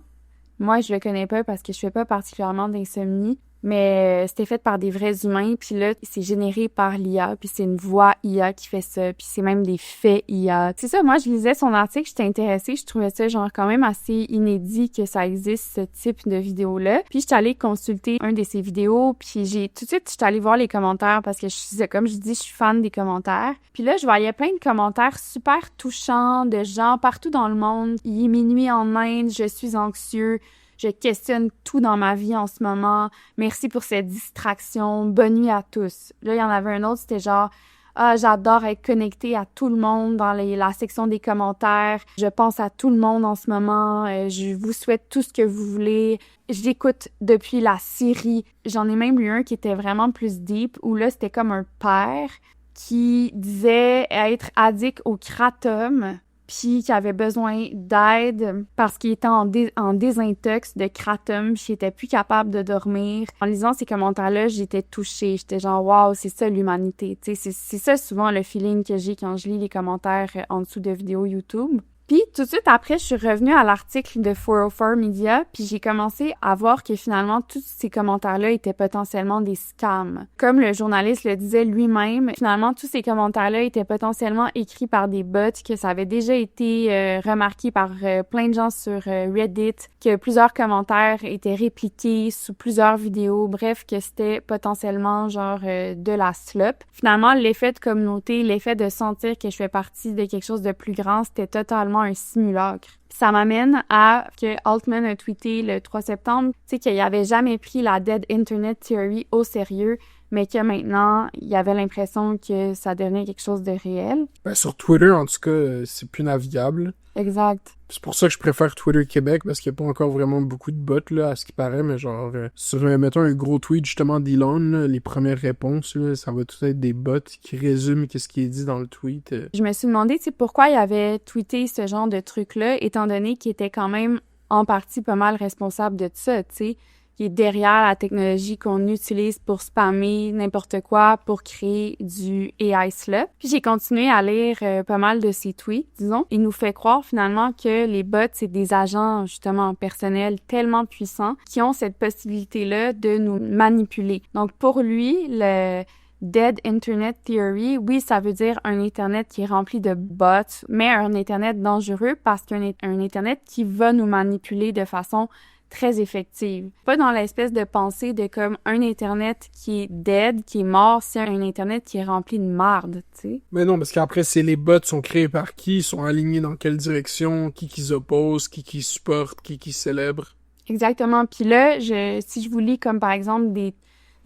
Speaker 5: Moi, je le connais pas parce que je fais pas particulièrement d'insomnie, mais c'était fait par des vrais humains, puis là, c'est généré par l'IA, puis c'est une voix IA qui fait ça, puis c'est même des faits IA. C'est ça, moi, je lisais son article, j'étais intéressée, je trouvais ça genre quand même assez inédit que ça existe, ce type de vidéo-là. Puis j'étais allée consulter un de ses vidéos, puis tout de suite, j'étais allée voir les commentaires parce que comme je dis, je suis fan des commentaires. Puis là, je voyais plein de commentaires super touchants de gens partout dans le monde. Il est minuit en Inde, je suis anxieux. Je questionne tout dans ma vie en ce moment. Merci pour cette distraction. Bonne nuit à tous. Là, il y en avait un autre, c'était genre « Ah, j'adore être connecté à tout le monde dans la section des commentaires. Je pense à tout le monde en ce moment. Je vous souhaite tout ce que vous voulez. J'écoute depuis la Syrie. » J'en ai même lu un qui était vraiment plus deep, où là, c'était comme un père qui disait être addict au kratom, puis qui avait besoin d'aide parce qu'il était en désintox de kratom, puis il était plus capable de dormir. En lisant ces commentaires-là, j'étais touchée. J'étais genre « Wow, c'est ça l'humanité ». C'est ça souvent le feeling que j'ai quand je lis les commentaires en dessous de vidéos YouTube. Puis tout de suite après, je suis revenue à l'article de 404 Media, puis j'ai commencé à voir que finalement, tous ces commentaires-là étaient potentiellement des scams. Comme le journaliste le disait lui-même, finalement, tous ces commentaires-là étaient potentiellement écrits par des bots, que ça avait déjà été remarqué par plein de gens sur Reddit, que plusieurs commentaires étaient répliqués sous plusieurs vidéos, bref, que c'était potentiellement genre de la slop. Finalement, l'effet de communauté, l'effet de sentir que je fais partie de quelque chose de plus grand, c'était totalement un simulacre. Puis ça m'amène à que Altman a tweeté le 3 septembre, tu sais, qu'il avait jamais pris la Dead Internet Theory au sérieux, mais que maintenant, il avait l'impression que ça devenait quelque chose de réel.
Speaker 2: Ben, sur Twitter, en tout cas, c'est plus navigable.
Speaker 5: Exact.
Speaker 2: C'est pour ça que je préfère Twitter Québec, parce qu'il n'y a pas encore vraiment beaucoup de bots, là, à ce qui paraît, mais genre, sur, mettons, un gros tweet, justement, d'Elon, là, les premières réponses, là, ça va tout être des bots qui résument qu'est-ce qui est dit dans le tweet.
Speaker 5: Je me suis demandé, tu sais, pourquoi il avait tweeté ce genre de truc-là, étant donné qu'il était quand même en partie pas mal responsable de ça, tu sais, qui est derrière la technologie qu'on utilise pour spammer n'importe quoi, pour créer du AI slop. Puis j'ai continué à lire pas mal de ses tweets, disons. Il nous fait croire finalement que les bots, c'est des agents justement personnels tellement puissants qui ont cette possibilité-là de nous manipuler. Donc pour lui, le Dead Internet Theory, oui, ça veut dire un Internet qui est rempli de bots, mais un Internet dangereux parce qu'un Internet qui va nous manipuler de façon très effective. Pas dans l'espèce de pensée de comme un Internet qui est dead, qui est mort, c'est un Internet qui est rempli de marde, tu sais.
Speaker 2: Mais non, parce qu'après, c'est les bots sont créés par qui, sont alignés dans quelle direction, qui opposent, qui supportent, qui célèbre.
Speaker 5: Exactement. Puis là, si je vous lis comme par exemple des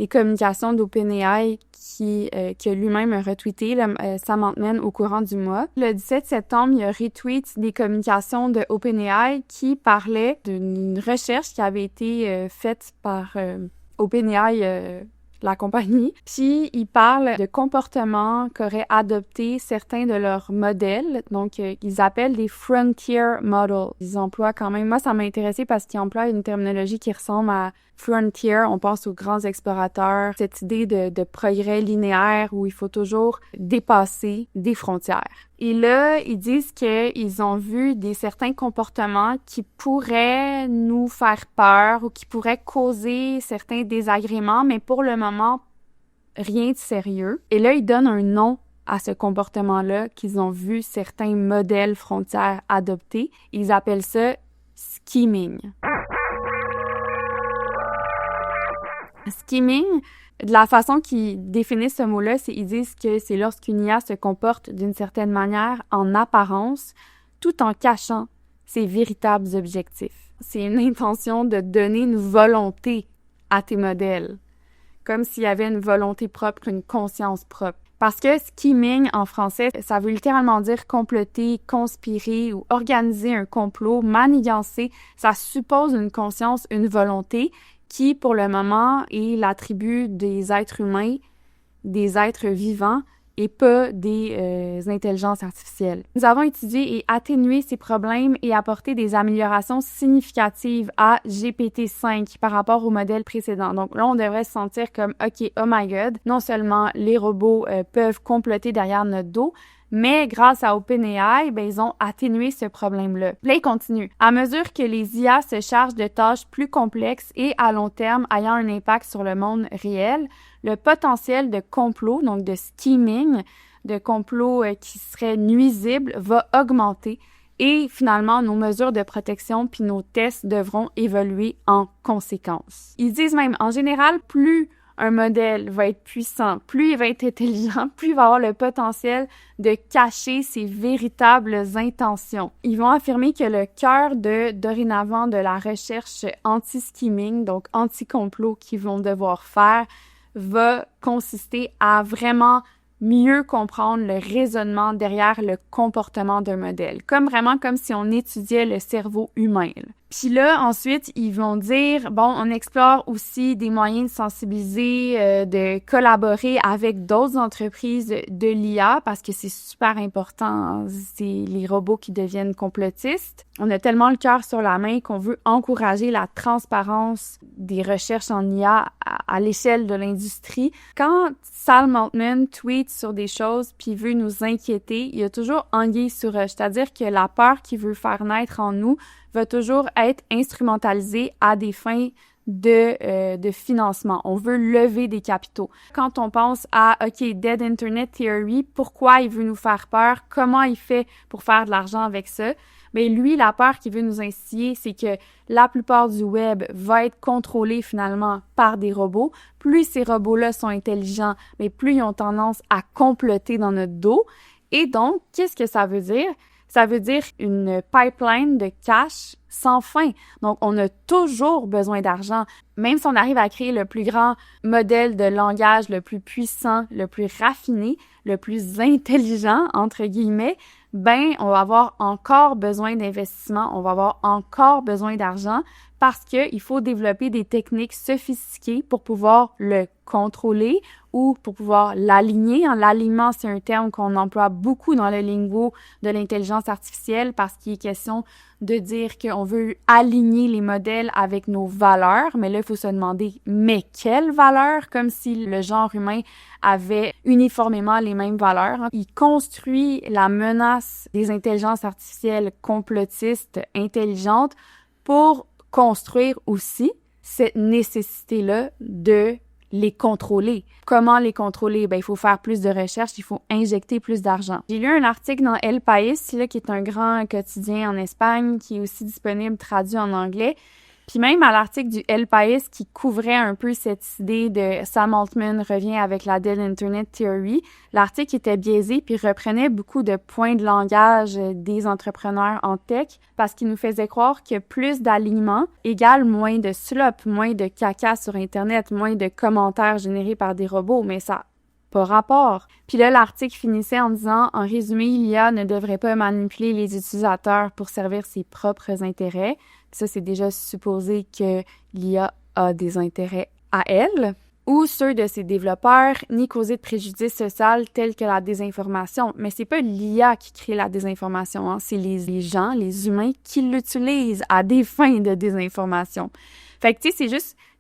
Speaker 5: communications d'OpenAI que lui-même a retweeté, Sam Altman, au courant du mois. Le 17 septembre, il a retweet des communications de OpenAI qui parlaient d'une recherche qui avait été faite par OpenAI, la compagnie. Puis, il parle de comportements qu'auraient adopté certains de leurs modèles. Donc, ils appellent des frontier models. Ils emploient quand même... Moi, ça m'a intéressé parce qu'ils emploient une terminologie qui ressemble à frontier. On pense aux grands explorateurs. Cette idée de progrès linéaire où il faut toujours dépasser des frontières. Et là, ils disent qu'ils ont vu certains comportements qui pourraient nous faire peur ou qui pourraient causer certains désagréments, mais pour le moment, rien de sérieux. Et là, ils donnent un nom à ce comportement-là qu'ils ont vu certains modèles frontières adopter. Ils appellent ça « skimming ». Skimming, de la façon qu'ils définissent ce mot-là, ils disent que c'est lorsqu'une IA se comporte d'une certaine manière en apparence, tout en cachant ses véritables objectifs. C'est une intention de donner une volonté à tes modèles, comme s'il y avait une volonté propre, une conscience propre. Parce que skimming, en français, ça veut littéralement dire comploter, conspirer ou organiser un complot, manigancer. Ça suppose une conscience, une volonté, qui, pour le moment, est l'attribut des êtres humains, des êtres vivants, et pas des intelligences artificielles. Nous avons étudié et atténué ces problèmes et apporté des améliorations significatives à GPT-5 par rapport au modèle précédent. Donc là, on devrait se sentir comme « OK, oh my God », non seulement les robots peuvent comploter derrière notre dos, mais grâce à OpenAI, ils ont atténué ce problème-là. Là, il continue. À mesure que les IA se chargent de tâches plus complexes et à long terme ayant un impact sur le monde réel, le potentiel de complot, donc de skimming, de complot qui serait nuisible, va augmenter et finalement, nos mesures de protection puis nos tests devront évoluer en conséquence. Ils disent même, en général, plus un modèle va être puissant, plus il va être intelligent, plus il va avoir le potentiel de cacher ses véritables intentions. Ils vont affirmer que le cœur dorénavant de la recherche anti-skimming, donc anti-complot qu'ils vont devoir faire, va consister à vraiment mieux comprendre le raisonnement derrière le comportement d'un modèle. Vraiment comme si on étudiait le cerveau humain. Puis là, ensuite, ils vont dire, on explore aussi des moyens de sensibiliser, de collaborer avec d'autres entreprises de l'IA parce que c'est super important, c'est les robots qui deviennent complotistes. On a tellement le cœur sur la main qu'on veut encourager la transparence des recherches en IA à l'échelle de l'industrie. Quand Sam Altman tweet sur des choses puis veut nous inquiéter, il y a toujours anguille sur roche, c'est-à-dire que la peur qu'il veut faire naître en nous va toujours être instrumentalisée à des fins de financement. On veut lever des capitaux. Quand on pense à, OK, Dead Internet Theory, pourquoi il veut nous faire peur? Comment il fait pour faire de l'argent avec ça? Lui, la peur qu'il veut nous instiller, c'est que la plupart du web va être contrôlé finalement par des robots. Plus ces robots-là sont intelligents, mais plus ils ont tendance à comploter dans notre dos. Et donc, qu'est-ce que ça veut dire? Ça veut dire une pipeline de cash sans fin. Donc, on a toujours besoin d'argent. Même si on arrive à créer le plus grand modèle de langage, le plus puissant, le plus raffiné, le plus intelligent, entre guillemets, on va avoir encore besoin d'investissement, on va avoir encore besoin d'argent parce qu'il faut développer des techniques sophistiquées pour pouvoir le contrôler ou pour pouvoir l'aligner. L'alignement, c'est un terme qu'on emploie beaucoup dans le lingo de l'intelligence artificielle parce qu'il est question de dire qu'on veut aligner les modèles avec nos valeurs, mais là, il faut se demander, mais quelles valeurs? Comme si le genre humain avait uniformément les mêmes valeurs. Il construit la menace des intelligences artificielles complotistes intelligentes pour construire aussi cette nécessité-là de les contrôler. Comment les contrôler? Il faut faire plus de recherches, il faut injecter plus d'argent. J'ai lu un article dans El País, qui est un grand quotidien en Espagne, qui est aussi disponible traduit en anglais. Puis même à l'article du El País qui couvrait un peu cette idée de Sam Altman revient avec la Dead Internet Theory, l'article était biaisé puis reprenait beaucoup de points de langage des entrepreneurs en tech parce qu'il nous faisait croire que plus d'alignement égale moins de slop, moins de caca sur Internet, moins de commentaires générés par des robots, mais ça pas rapport. Puis là, l'article finissait en disant, en résumé, l'IA ne devrait pas manipuler les utilisateurs pour servir ses propres intérêts. Puis ça, c'est déjà supposé que l'IA a des intérêts à elle, ou ceux de ses développeurs, ni causer de préjudice social tels que la désinformation. Mais c'est pas l'IA qui crée la désinformation, hein. C'est les gens, les humains qui l'utilisent à des fins de désinformation. Fait que, tu sais,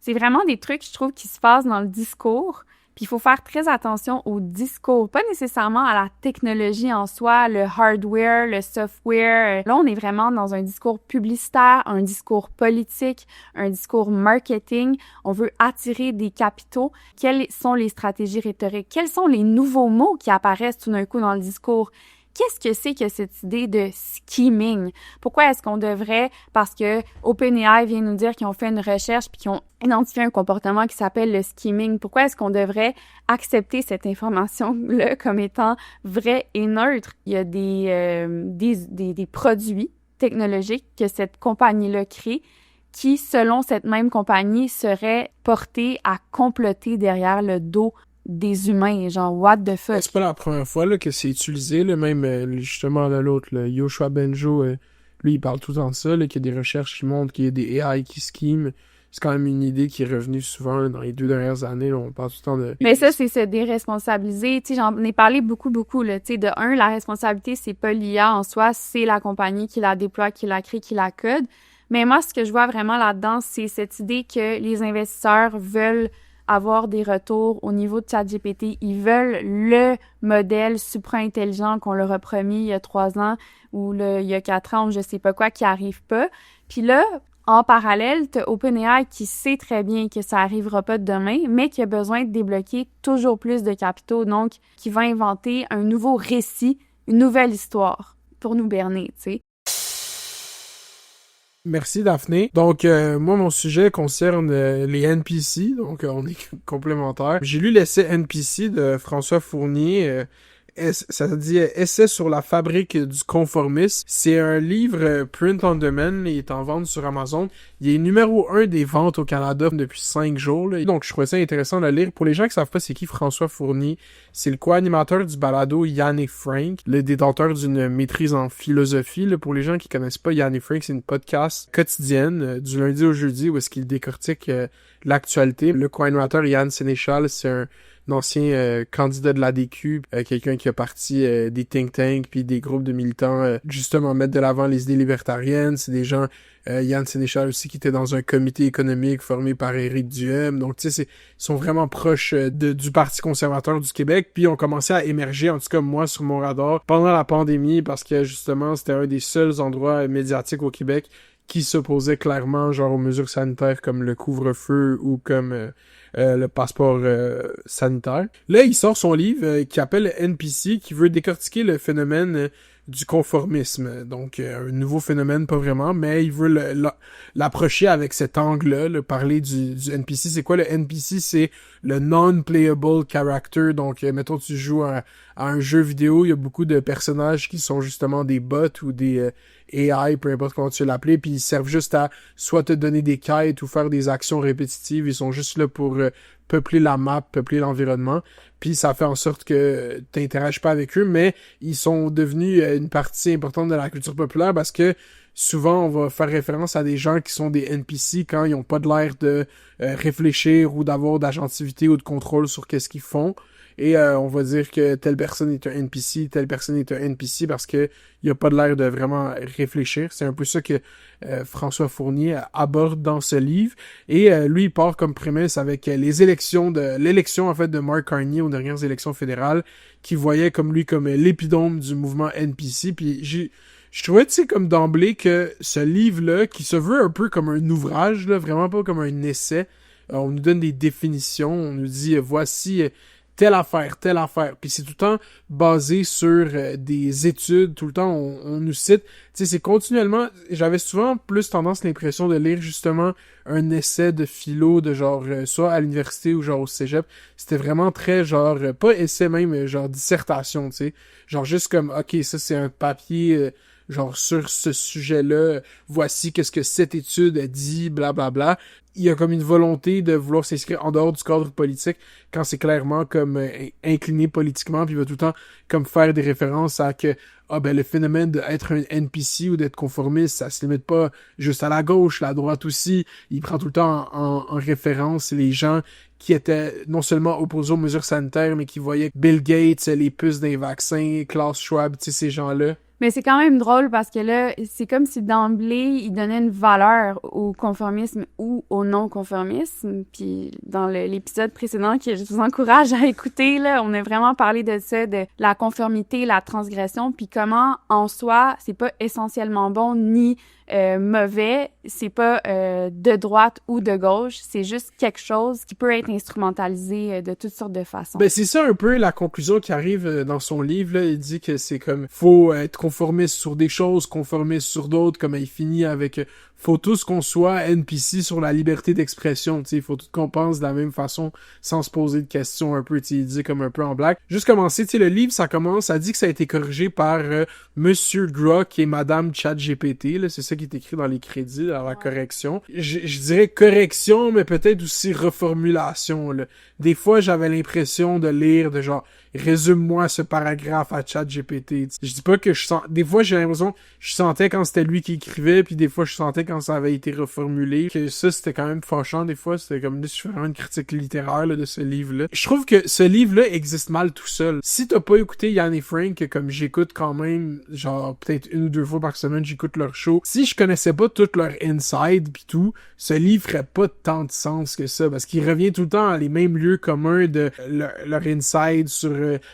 Speaker 5: c'est vraiment des trucs, je trouve, qui se passent dans le discours. Puis il faut faire très attention au discours, pas nécessairement à la technologie en soi, le hardware, le software. Là, on est vraiment dans un discours publicitaire, un discours politique, un discours marketing. On veut attirer des capitaux. Quelles sont les stratégies rhétoriques? Quels sont les nouveaux mots qui apparaissent tout d'un coup dans le discours? Qu'est-ce que c'est que cette idée de skimming? Pourquoi est-ce qu'on devrait, parce que OpenAI vient nous dire qu'ils ont fait une recherche puis qu'ils ont identifié un comportement qui s'appelle le skimming, pourquoi est-ce qu'on devrait accepter cette information-là comme étant vraie et neutre? Il y a des produits technologiques que cette compagnie-là crée qui, selon cette même compagnie, seraient portés à comploter derrière le dos des humains, genre what the fuck.
Speaker 2: C'est pas la première fois là, que c'est utilisé, là, même justement l'autre, là, Yoshua Benjo, lui il parle tout le temps de ça, là, qu'il y a des recherches qui montrent qu'il y a des AI qui schiment. C'est quand même une idée qui est revenue souvent là, dans les 2 dernières années, là, on parle tout le temps de...
Speaker 5: Mais ça, c'est se déresponsabiliser, tu sais, j'en ai parlé beaucoup, là, tu sais, de un, la responsabilité, c'est pas l'IA en soi, c'est la compagnie qui la déploie, qui la crée, qui la code. Mais moi, ce que je vois vraiment là-dedans, c'est cette idée que les investisseurs veulent avoir des retours au niveau de ChatGPT. Ils veulent le modèle supra-intelligent qu'on leur a promis il y a 3 ans ou il y a 4 ans ou je sais pas quoi qui arrive pas. Puis là, en parallèle, t'as OpenAI qui sait très bien que ça arrivera pas demain, mais qui a besoin de débloquer toujours plus de capitaux, donc qui va inventer un nouveau récit, une nouvelle histoire pour nous berner, tu sais.
Speaker 2: Merci Daphné. Donc moi mon sujet concerne les NPC, donc on est complémentaires. J'ai lu l'essai NPC de François Fournier. Ça dit Essai sur la fabrique du conformisme. C'est un livre print on demand, il est en vente sur Amazon. Il est numéro 1 des ventes au Canada depuis 5 jours. Là. Donc je trouvais ça intéressant de le lire. Pour les gens qui savent pas c'est qui François Fournier, c'est le co-animateur du balado Yann et Frank, le détenteur d'une maîtrise en philosophie. Là. Pour les gens qui connaissent pas Yann et Frank, c'est une podcast quotidienne du lundi au jeudi où est-ce qu'il décortique l'actualité. Le co-animateur Yann Sénéchal, c'est un ancien candidat de l'ADQ, quelqu'un qui a parti des think tanks puis des groupes de militants justement mettre de l'avant les idées libertariennes. C'est des gens, Yann Sénéchal aussi qui était dans un comité économique formé par Éric Duhem. Donc tu sais, ils sont vraiment proches du Parti conservateur du Québec. Puis ont commencé à émerger, en tout cas moi sur mon radar, pendant la pandémie parce que justement c'était un des seuls endroits médiatiques au Québec qui s'opposait clairement genre aux mesures sanitaires comme le couvre-feu ou comme le passeport sanitaire. Là, il sort son livre qui s'appelle NPC, qui veut décortiquer le phénomène du conformisme. Donc, un nouveau phénomène, pas vraiment, mais il veut l'approcher avec cet angle-là, parler du NPC. C'est quoi le NPC? C'est le non-playable character. Donc, mettons, tu joues à un jeu vidéo, il y a beaucoup de personnages qui sont justement des bots ou des AI, peu importe comment tu veux l'appeler, puis ils servent juste à soit te donner des quêtes ou faire des actions répétitives. Ils sont juste là pour peupler la map, peupler l'environnement, puis ça fait en sorte que t'interages pas avec eux, mais ils sont devenus une partie importante de la culture populaire parce que souvent on va faire référence à des gens qui sont des NPC quand ils ont pas de l'air de réfléchir ou d'avoir d'agentivité ou de contrôle sur qu'est-ce qu'ils font. Et on va dire que telle personne est un NPC, telle personne est un NPC parce que il a pas de l'air de vraiment réfléchir. C'est un peu ça que François Fournier aborde dans ce livre. Et lui, il part comme prémisse avec l'élection en fait de Mark Carney aux dernières élections fédérales, qui voyait comme lui comme l'épidome du mouvement NPC. Puis je trouvais, tu sais, comme d'emblée que ce livre-là, qui se veut un peu comme un ouvrage, là, vraiment pas comme un essai, on nous donne des définitions, on nous dit voici telle affaire. Puis c'est tout le temps basé sur des études. Tout le temps, on nous cite. Tu sais, c'est continuellement... J'avais souvent plus tendance l'impression de lire justement un essai de philo de genre, soit à l'université ou genre au cégep. C'était vraiment très genre, pas essai même, genre dissertation, tu sais. Genre juste comme, ok, ça c'est un papier... genre sur ce sujet-là, voici qu'est-ce que cette étude a dit, blablabla. Il y a comme une volonté de vouloir s'inscrire en dehors du cadre politique quand c'est clairement comme incliné politiquement, puis il va tout le temps comme faire des références à que le phénomène d'être un NPC ou d'être conformiste, ça se limite pas juste à la gauche, la droite aussi. Il prend tout le temps en référence les gens qui étaient non seulement opposés aux mesures sanitaires, mais qui voyaient Bill Gates, les puces des vaccins, Klaus Schwab, tu sais, ces gens-là.
Speaker 5: Mais c'est quand même drôle parce que là, c'est comme si d'emblée, il donnait une valeur au conformisme ou au non-conformisme. Puis dans l'épisode précédent que je vous encourage à écouter, là, on a vraiment parlé de ça, de la conformité, la transgression, puis comment en soi, c'est pas essentiellement bon ni mauvais, c'est pas de droite ou de gauche, c'est juste quelque chose qui peut être instrumentalisé de toutes sortes de façons.
Speaker 2: Ben c'est ça un peu la conclusion qui arrive dans son livre, là. Il dit que c'est comme faut être conformiste sur des choses, conformiste sur d'autres, comme il finit avec faut tous qu'on soit NPC sur la liberté d'expression, tu sais, il faut tous qu'on pense de la même façon sans se poser de questions un peu, tu sais, il dit comme un peu en blague. Juste commencer, tu sais, le livre, ça commence, ça dit que ça a été corrigé par Monsieur Grok et Madame ChatGPT, là, c'est ça qui est écrit dans les crédits, dans la correction. Je dirais correction, mais peut-être aussi reformulation, là. Des fois, j'avais l'impression de lire de genre, résume-moi ce paragraphe à ChatGPT. Je dis pas que je sens... Des fois, j'ai l'impression que je sentais quand c'était lui qui écrivait, puis des fois, je sentais quand ça avait été reformulé. Que ça, c'était quand même fâchant, des fois. C'était comme si je faisais vraiment une critique littéraire là, de ce livre-là. Je trouve que ce livre-là existe mal tout seul. Si t'as pas écouté Yann et Frank, comme j'écoute quand même, genre, peut-être 1 ou 2 fois par semaine, j'écoute leur show. Si je connaissais pas tout leur inside pis tout, ce livre ferait pas tant de sens que ça, parce qu'il revient tout le temps à les mêmes lieux communs de leur inside sur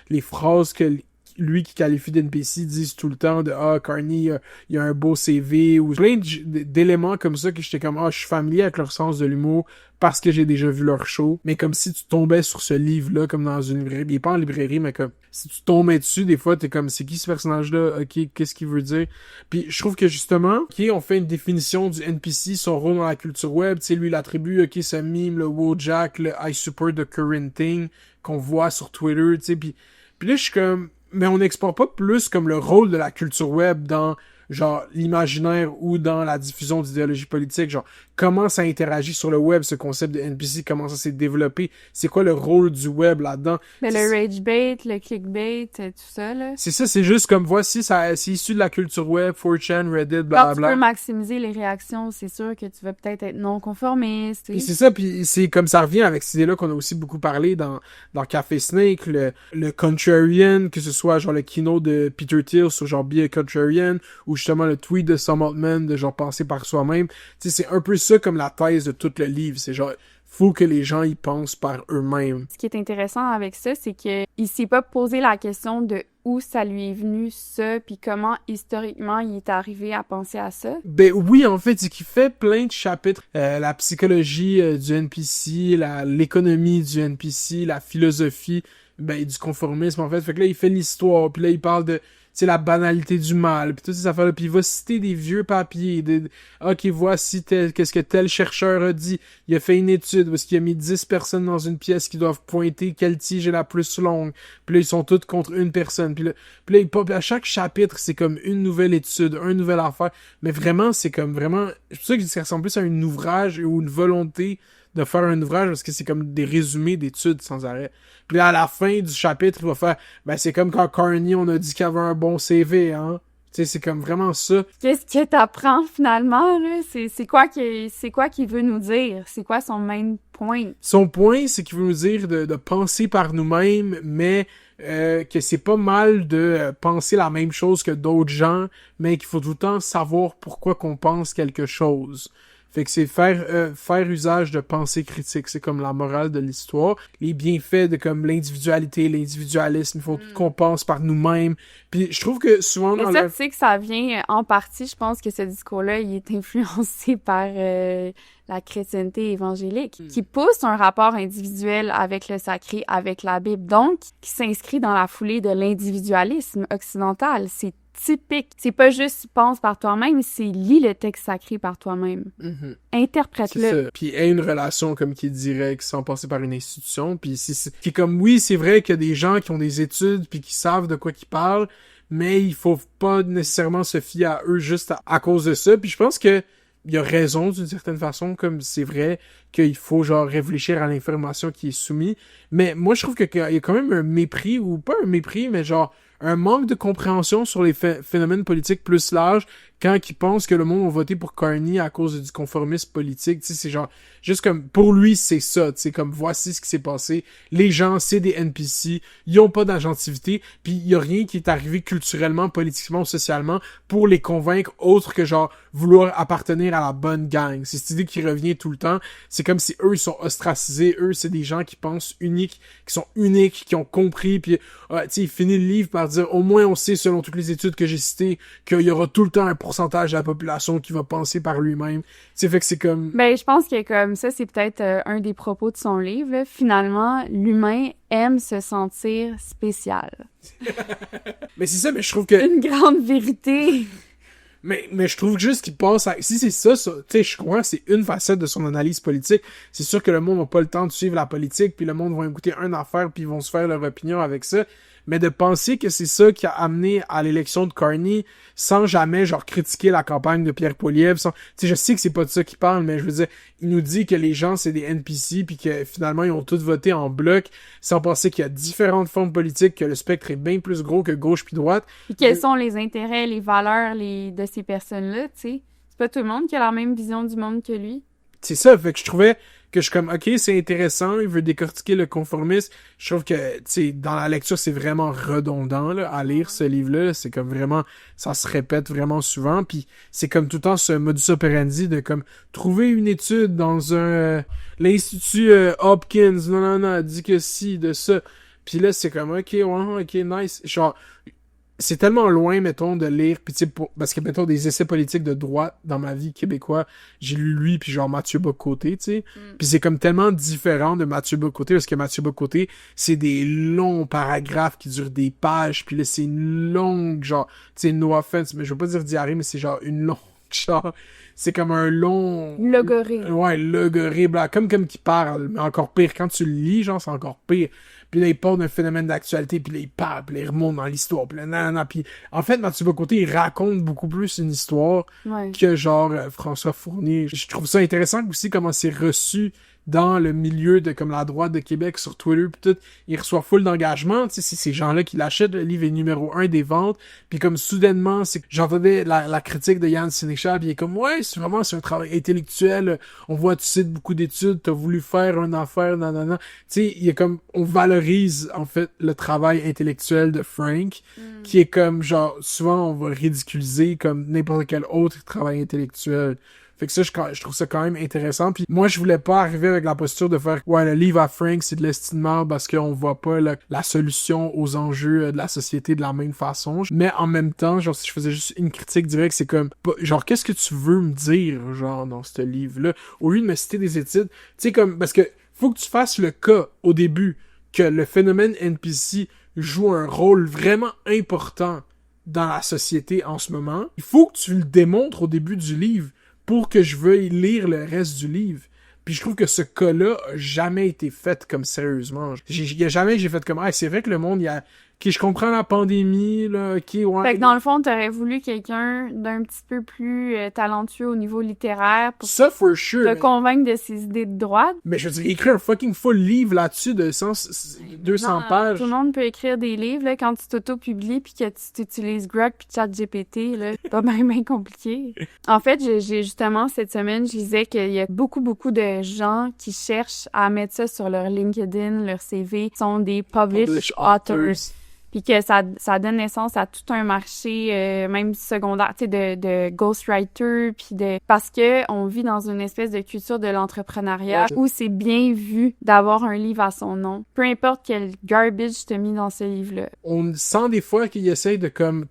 Speaker 2: les phrases que lui qui qualifie d'NPC disent tout le temps de Carney il a un beau CV ou plein d'éléments comme ça que j'étais comme je suis familier avec leur sens de l'humour parce que j'ai déjà vu leur show, mais comme si tu tombais sur ce livre-là comme dans une librairie, il est pas en librairie mais comme si tu tombais dessus des fois t'es comme c'est qui ce personnage-là, ok, qu'est-ce qu'il veut dire, puis je trouve que justement on fait une définition du NPC, son rôle dans la culture web, tu sais lui l'attribut ce meme, le Wojak, le I support the current thing qu'on voit sur Twitter, tu sais, puis là je suis comme mais on n'explore pas plus comme le rôle de la culture web dans genre l'imaginaire ou dans la diffusion d'idéologie politique, genre comment ça interagit sur le web, ce concept de NPC, comment ça s'est développé, c'est quoi le rôle du web là-dedans.
Speaker 5: Mais le rage bait, le clickbait, tout ça, là.
Speaker 2: C'est ça, c'est juste comme, voici, c'est issu de la culture web, 4chan, Reddit, blablabla.
Speaker 5: Quand tu peux maximiser les réactions, c'est sûr que tu vas peut-être être non-conformiste.
Speaker 2: Et c'est ça, puis c'est comme ça revient avec cette idée-là qu'on a aussi beaucoup parlé dans Café Snake, le contrarian, que ce soit genre le keynote de Peter Thiel sur genre Be a Contrarian, ou justement le tweet de Sam Altman de genre penser par soi-même. Tu sais, c'est un peu ça comme la thèse de tout le livre. C'est genre, faut que les gens y pensent par eux-mêmes.
Speaker 5: Ce qui est intéressant avec ça, c'est que il s'est pas posé la question de où ça lui est venu ça, puis comment historiquement il est arrivé à penser à ça.
Speaker 2: Ben oui, en fait, c'est qu'il fait plein de chapitres. La psychologie du NPC, l'économie du NPC, la philosophie du conformisme, en fait. Fait que là, il fait l'histoire, puis là, il parle de la banalité du mal, puis toutes ces affaires-là, puis il va citer des vieux papiers, ok, voici qu'est-ce que tel chercheur a dit, il a fait une étude, parce qu'il a mis 10 personnes dans une pièce qui doivent pointer quelle tige est la plus longue, puis là, ils sont toutes contre une personne, puis là, à chaque chapitre, c'est comme une nouvelle étude, une nouvelle affaire, mais vraiment, c'est comme vraiment, c'est pour ça que ça ressemble plus à un ouvrage ou une volonté de faire un ouvrage, parce que c'est comme des résumés d'études sans arrêt. Puis là, à la fin du chapitre, il va faire, c'est comme quand Carney, on a dit qu'il avait un bon CV, hein. Tu sais, c'est comme vraiment ça.
Speaker 5: Qu'est-ce que t'apprends finalement, là? C'est quoi qu'il veut nous dire? C'est quoi son main point?
Speaker 2: Son point, c'est qu'il veut nous dire de penser par nous-mêmes, mais que c'est pas mal de penser la même chose que d'autres gens, mais qu'il faut tout le temps savoir pourquoi qu'on pense quelque chose. Fait que c'est faire usage de pensée critique. C'est comme la morale de l'histoire. Les bienfaits de comme l'individualité, l'individualisme, il faut qu'on pense par nous-mêmes. Puis je trouve que souvent
Speaker 5: Mais ça, tu sais que ça vient en partie, je pense que ce discours-là, il est influencé par la chrétienté évangélique, qui pousse un rapport individuel avec le sacré, avec la Bible, donc qui s'inscrit dans la foulée de l'individualisme occidental. C'est typique. C'est pas juste pense par toi-même, c'est lis le texte sacré par toi-même. Interprète-le.
Speaker 2: C'est ça. Puis aie une relation comme qui est directe, sans passer par une institution. Puis qui est comme, oui, c'est vrai qu'il y a des gens qui ont des études puis qui savent de quoi qu'ils parlent, mais il faut pas nécessairement se fier à eux juste à cause de ça. Puis je pense que il y a raison d'une certaine façon, comme c'est vrai qu'il faut genre réfléchir à l'information qui est soumise. Mais moi, je trouve qu'il y a quand même un mépris, ou pas un mépris, mais genre un manque de compréhension sur les phénomènes politiques plus larges quand ils pensent que le monde va voter pour Carney à cause du conformisme politique. Tu sais, c'est genre, juste comme, pour lui, c'est ça, tu sais, comme, voici ce qui s'est passé. Les gens, c'est des NPC, ils ont pas d'agentivité, puis il y a rien qui est arrivé culturellement, politiquement, socialement pour les convaincre autre que genre, vouloir appartenir à la bonne gang. C'est cette idée qui revient tout le temps. C'est comme si eux, ils sont ostracisés, eux, c'est des gens qui pensent uniques, qui sont uniques, qui ont compris, puis, tu sais, il finit le livre par dire, au moins, on sait, selon toutes les études que j'ai citées, qu'il y aura tout le temps un pourcentage de la population qui va penser par lui-même. Tu sais, fait que c'est comme...
Speaker 5: Ben, je pense que comme ça, c'est peut-être un des propos de son livre, là. Finalement, l'humain aime se sentir spécial.
Speaker 2: Mais c'est ça, mais je trouve que...
Speaker 5: Une grande vérité.
Speaker 2: Mais je trouve juste qu'il passe à... Si c'est ça, tu sais, je crois que c'est une facette de son analyse politique. C'est sûr que le monde n'a pas le temps de suivre la politique, puis le monde va écouter une affaire, puis ils vont se faire leur opinion avec ça. Mais de penser que c'est ça qui a amené à l'élection de Carney sans jamais, genre, critiquer la campagne de Pierre Poilievre. Tu sais, je sais que c'est pas de ça qu'il parle, mais je veux dire, il nous dit que les gens, c'est des NPC, puis que finalement, ils ont tous voté en bloc, sans penser qu'il y a différentes formes politiques, que le spectre est bien plus gros que gauche puis droite.
Speaker 5: Puis quels sont les intérêts, les valeurs de ces personnes-là, tu sais? C'est pas tout le monde qui a la même vision du monde que lui.
Speaker 2: C'est ça, fait que je trouvais que je suis comme, ok, c'est intéressant, il veut décortiquer le conformisme. Je trouve que, tu sais, dans la lecture, c'est vraiment redondant, là, à lire ce livre-là. C'est comme vraiment, ça se répète vraiment souvent, puis c'est comme tout le temps ce modus operandi de comme, trouver une étude dans l'Institut Hopkins, non, dit que si, de ça. Puis là, c'est comme, ok, nice. Genre, c'est tellement loin, mettons, de lire, puis tu sais, parce que, mettons, des essais politiques de droite dans ma vie québécoise, j'ai lu lui, puis genre Mathieu Bock-Côté, tu sais, puis c'est comme tellement différent de Mathieu Bock-Côté, parce que Mathieu Bock-Côté, c'est des longs paragraphes qui durent des pages, puis là, c'est une longue, genre, tu sais, no offense, mais je veux pas dire diarrhée, mais c'est genre une longue, genre, c'est comme un long...
Speaker 5: Logoré.
Speaker 2: Ouais, logoré, comme qui parle, mais encore pire, quand tu le lis, genre, c'est encore pire. Puis là, il parle d'un phénomène d'actualité, puis là, il parle, puis là, il remonte dans l'histoire, puis là, nanana, puis en fait, Mathieu Bock-Côté, il raconte beaucoup plus une histoire que, genre, François Fournier. Je trouve ça intéressant aussi comment c'est reçu dans le milieu de comme la droite de Québec sur Twitter pis tout, il reçoit full d'engagement, tu sais, c'est ces gens-là qui l'achètent, le livre est numéro 1 des ventes, puis comme soudainement, c'est j'entendais la critique de Yann Sénéchal, pis il est comme ouais, c'est un travail intellectuel, on voit tu cites beaucoup d'études, t'as voulu faire une affaire, nanana, tu sais, il est comme on valorise en fait le travail intellectuel de Frank, qui est comme genre souvent on va ridiculiser comme n'importe quel autre travail intellectuel. Fait que ça, je trouve ça quand même intéressant. Puis moi, je voulais pas arriver avec la posture de faire « Ouais, le livre à Frank, c'est de l'estimement parce qu'on voit pas la solution aux enjeux de la société de la même façon. » Mais en même temps, genre, si je faisais juste une critique directe, c'est comme « Genre, qu'est-ce que tu veux me dire, genre, dans ce livre-là? » Au lieu de me citer des études, tu sais, comme, parce que faut que tu fasses le cas, au début, que le phénomène NPC joue un rôle vraiment important dans la société en ce moment. Il faut que tu le démontres au début du livre pour que je veuille lire le reste du livre. Puis je trouve que ce cas-là a jamais été fait comme sérieusement. Il y a jamais que j'ai fait comme « c'est vrai que le monde, il y a... Ok, je comprends la pandémie, là, ok, ouais. »
Speaker 5: Fait que dans le fond, t'aurais voulu quelqu'un d'un petit peu plus talentueux au niveau littéraire pour
Speaker 2: ça, for sure,
Speaker 5: te convaincre de ses idées de droite.
Speaker 2: Mais je veux dire, écrire un fucking full livre là-dessus de 200 pages.
Speaker 5: Tout le monde peut écrire des livres, là, quand tu t'auto-publies puis que tu utilises Grok puis ChatGPT, là, c'est pas même compliqué. En fait, j'ai justement, cette semaine, je disais qu'il y a beaucoup de gens qui cherchent à mettre ça sur leur LinkedIn, leur CV, sont des published authors. puis que ça donne naissance à tout un marché, même secondaire, tu sais, de ghostwriter, puis parce que on vit dans une espèce de culture de l'entrepreneuriat où c'est bien vu d'avoir un livre à son nom. Peu importe quel garbage t'as mis dans ce livre-là.
Speaker 2: On sent des fois qu'il essaye de comme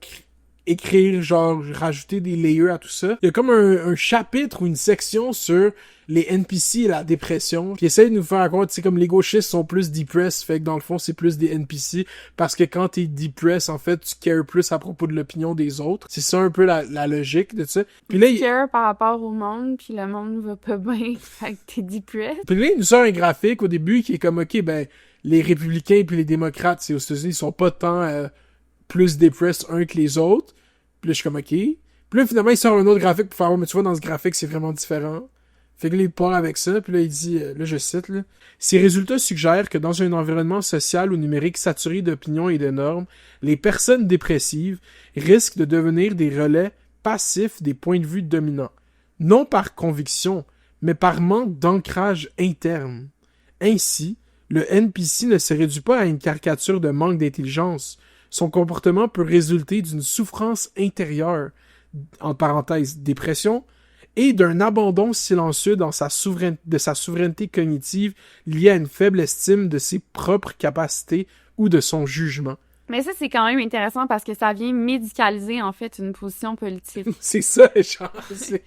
Speaker 2: écrire, genre rajouter des layers à tout ça. Il y a comme un chapitre ou une section sur les NPC et la dépression, puis essaye de nous faire croire, tu sais, comme les gauchistes sont plus depressed, fait que dans le fond, c'est plus des NPC, parce que quand t'es depressed, en fait, tu cares plus à propos de l'opinion des autres. C'est ça un peu la logique de ça. Puis là,
Speaker 5: tu cares par rapport au monde, puis le monde va pas bien, fait que t'es depressed.
Speaker 2: Puis là, il nous sort un graphique au début qui est comme, ok, ben, les républicains puis les démocrates, c'est aux États-Unis, ils sont pas tant plus depressed un que les autres. Puis là, je suis comme, ok. Puis là, finalement, il sort un autre graphique pour faire, oh, mais tu vois, dans ce graphique, c'est vraiment différent. Fait que là, il part avec ça, puis là, il dit, là, je cite, là, « Ces résultats suggèrent que dans un environnement social ou numérique saturé d'opinions et de normes, les personnes dépressives risquent de devenir des relais passifs des points de vue dominants, non par conviction, mais par manque d'ancrage interne. Ainsi, le NPC ne se réduit pas à une caricature de manque d'intelligence. Son comportement peut résulter d'une souffrance intérieure, en parenthèse, dépression, et d'un abandon silencieux de sa souveraineté cognitive liée à une faible estime de ses propres capacités ou de son jugement. »
Speaker 5: Mais ça, c'est quand même intéressant parce que ça vient médicaliser, en fait, une position politique.
Speaker 2: C'est ça, genre, c'est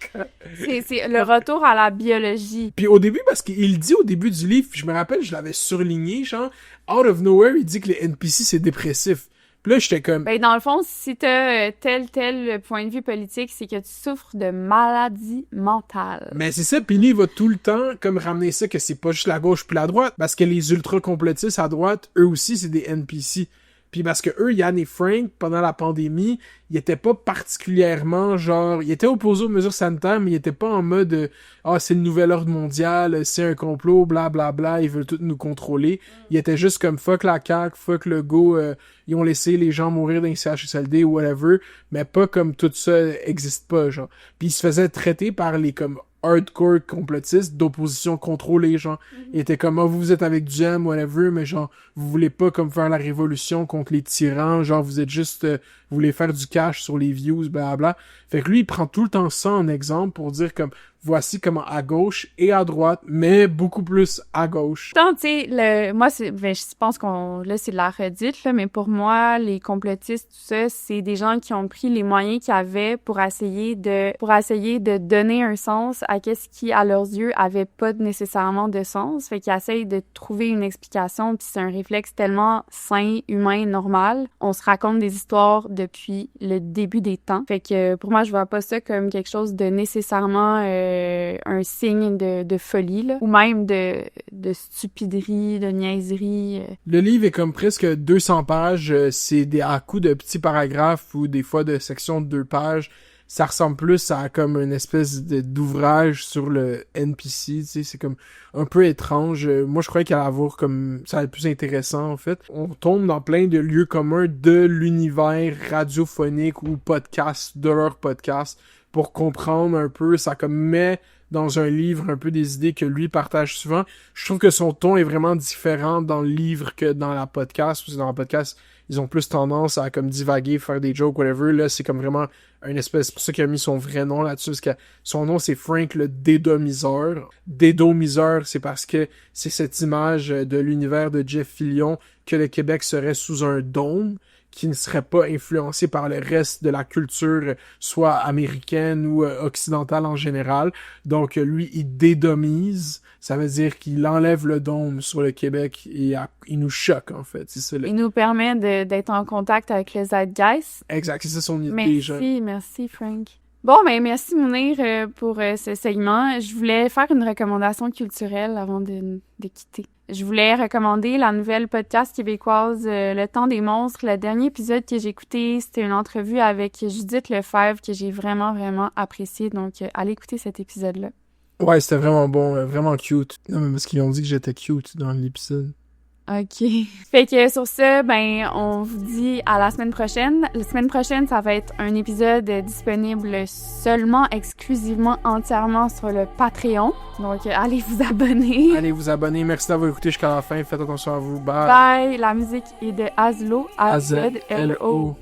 Speaker 5: le retour à la biologie.
Speaker 2: Puis au début, parce qu'il dit au début du livre, je me rappelle, je l'avais surligné, genre, out of nowhere, il dit que les NPC, c'est dépressif. Puis là, j'étais comme...
Speaker 5: Ben, dans le fond, si t'as tel point de vue politique, c'est que tu souffres de maladie mentale.
Speaker 2: Mais c'est ça, puis lui, il va tout le temps comme ramener ça, que c'est pas juste la gauche puis la droite, parce que les ultra-complotistes à droite, eux aussi, c'est des NPC. Puis parce que eux, Yann et Frank, pendant la pandémie, ils étaient pas particulièrement, genre... Ils étaient opposés aux mesures sanitaires, mais ils étaient pas en mode « Ah, c'est le nouvel ordre mondial, c'est un complot, blablabla, bla, bla, ils veulent tout nous contrôler. » Ils étaient juste comme « Fuck la CAQ, fuck le go, ils ont laissé les gens mourir dans les CHSLD ou whatever. » Mais pas comme tout ça existe pas, genre. Puis ils se faisaient traiter par les comme hardcore complotistes d'opposition contrôlée, genre. Ils étaient comme, vous êtes avec du M, whatever, mais genre, vous voulez pas comme faire la révolution contre les tyrans, genre, vous êtes juste, vous voulez faire du cash sur les views, blablabla. Fait que lui, il prend tout le temps ça en exemple pour dire comme, voici comment à gauche et à droite, mais beaucoup plus à gauche.
Speaker 5: Tant, tu sais, moi, je pense là, c'est de la redite, là, mais pour moi, les complotistes, tout ça, c'est des gens qui ont pris les moyens qu'ils avaient pour essayer de donner un sens à qu'est-ce qui, à leurs yeux, avait pas nécessairement de sens. Fait qu'ils essayent de trouver une explication, puis c'est un réflexe tellement sain, humain, normal. On se raconte des histoires depuis le début des temps. Fait que, pour moi, je vois pas ça comme quelque chose de nécessairement un signe de folie, là, ou même de stupiderie, de niaiserie.
Speaker 2: Le livre est comme presque 200 pages, c'est à coups de petits paragraphes ou des fois de sections de 2 pages. Ça ressemble plus à comme une espèce d'ouvrage sur le NPC, tu sais, c'est comme un peu étrange. Moi, je croyais qu'elle allait avoir comme ça allait être plus intéressant, en fait. On tombe dans plein de lieux communs de l'univers radiophonique ou podcast, de leur podcast, pour comprendre un peu, ça comme met dans un livre un peu des idées que lui partage souvent. Je trouve que son ton est vraiment différent dans le livre que dans la podcast, parce que dans la podcast, ils ont plus tendance à comme divaguer, faire des jokes, whatever. Là, c'est comme vraiment une espèce... C'est pour ça qu'il a mis son vrai nom là-dessus, parce que son nom, c'est Frank le Dédomiseur. Dédomiseur, c'est parce que c'est cette image de l'univers de Jeff Fillion que le Québec serait sous un dôme, qui ne serait pas influencé par le reste de la culture, soit américaine ou occidentale en général. Donc, lui, il dédomise. Ça veut dire qu'il enlève le dôme sur le Québec et il nous choque, en fait. C'est ça,
Speaker 5: Il nous permet d'être en contact avec le zeitgeist.
Speaker 2: Exact, c'est ça son idée.
Speaker 5: Merci, Frank. Bon, ben merci Mounir pour ce segment. Je voulais faire une recommandation culturelle avant de quitter. Je voulais recommander la nouvelle podcast québécoise Le Temps des monstres. Le dernier épisode que j'ai écouté, c'était une entrevue avec Judith Lefebvre que j'ai vraiment, vraiment apprécié. Donc, allez écouter cet épisode-là.
Speaker 2: Ouais, c'était vraiment bon, vraiment cute. Non, mais parce qu'ils ont dit que j'étais cute dans l'épisode.
Speaker 5: OK. Fait que sur ce, on vous dit à la semaine prochaine. La semaine prochaine, ça va être un épisode disponible seulement, exclusivement, entièrement sur le Patreon. Donc, allez vous abonner.
Speaker 2: Allez vous abonner. Merci d'avoir écouté jusqu'à la fin. Faites attention à vous. Bye.
Speaker 5: Bye. La musique est de Azlo.
Speaker 2: A-Z-L-O.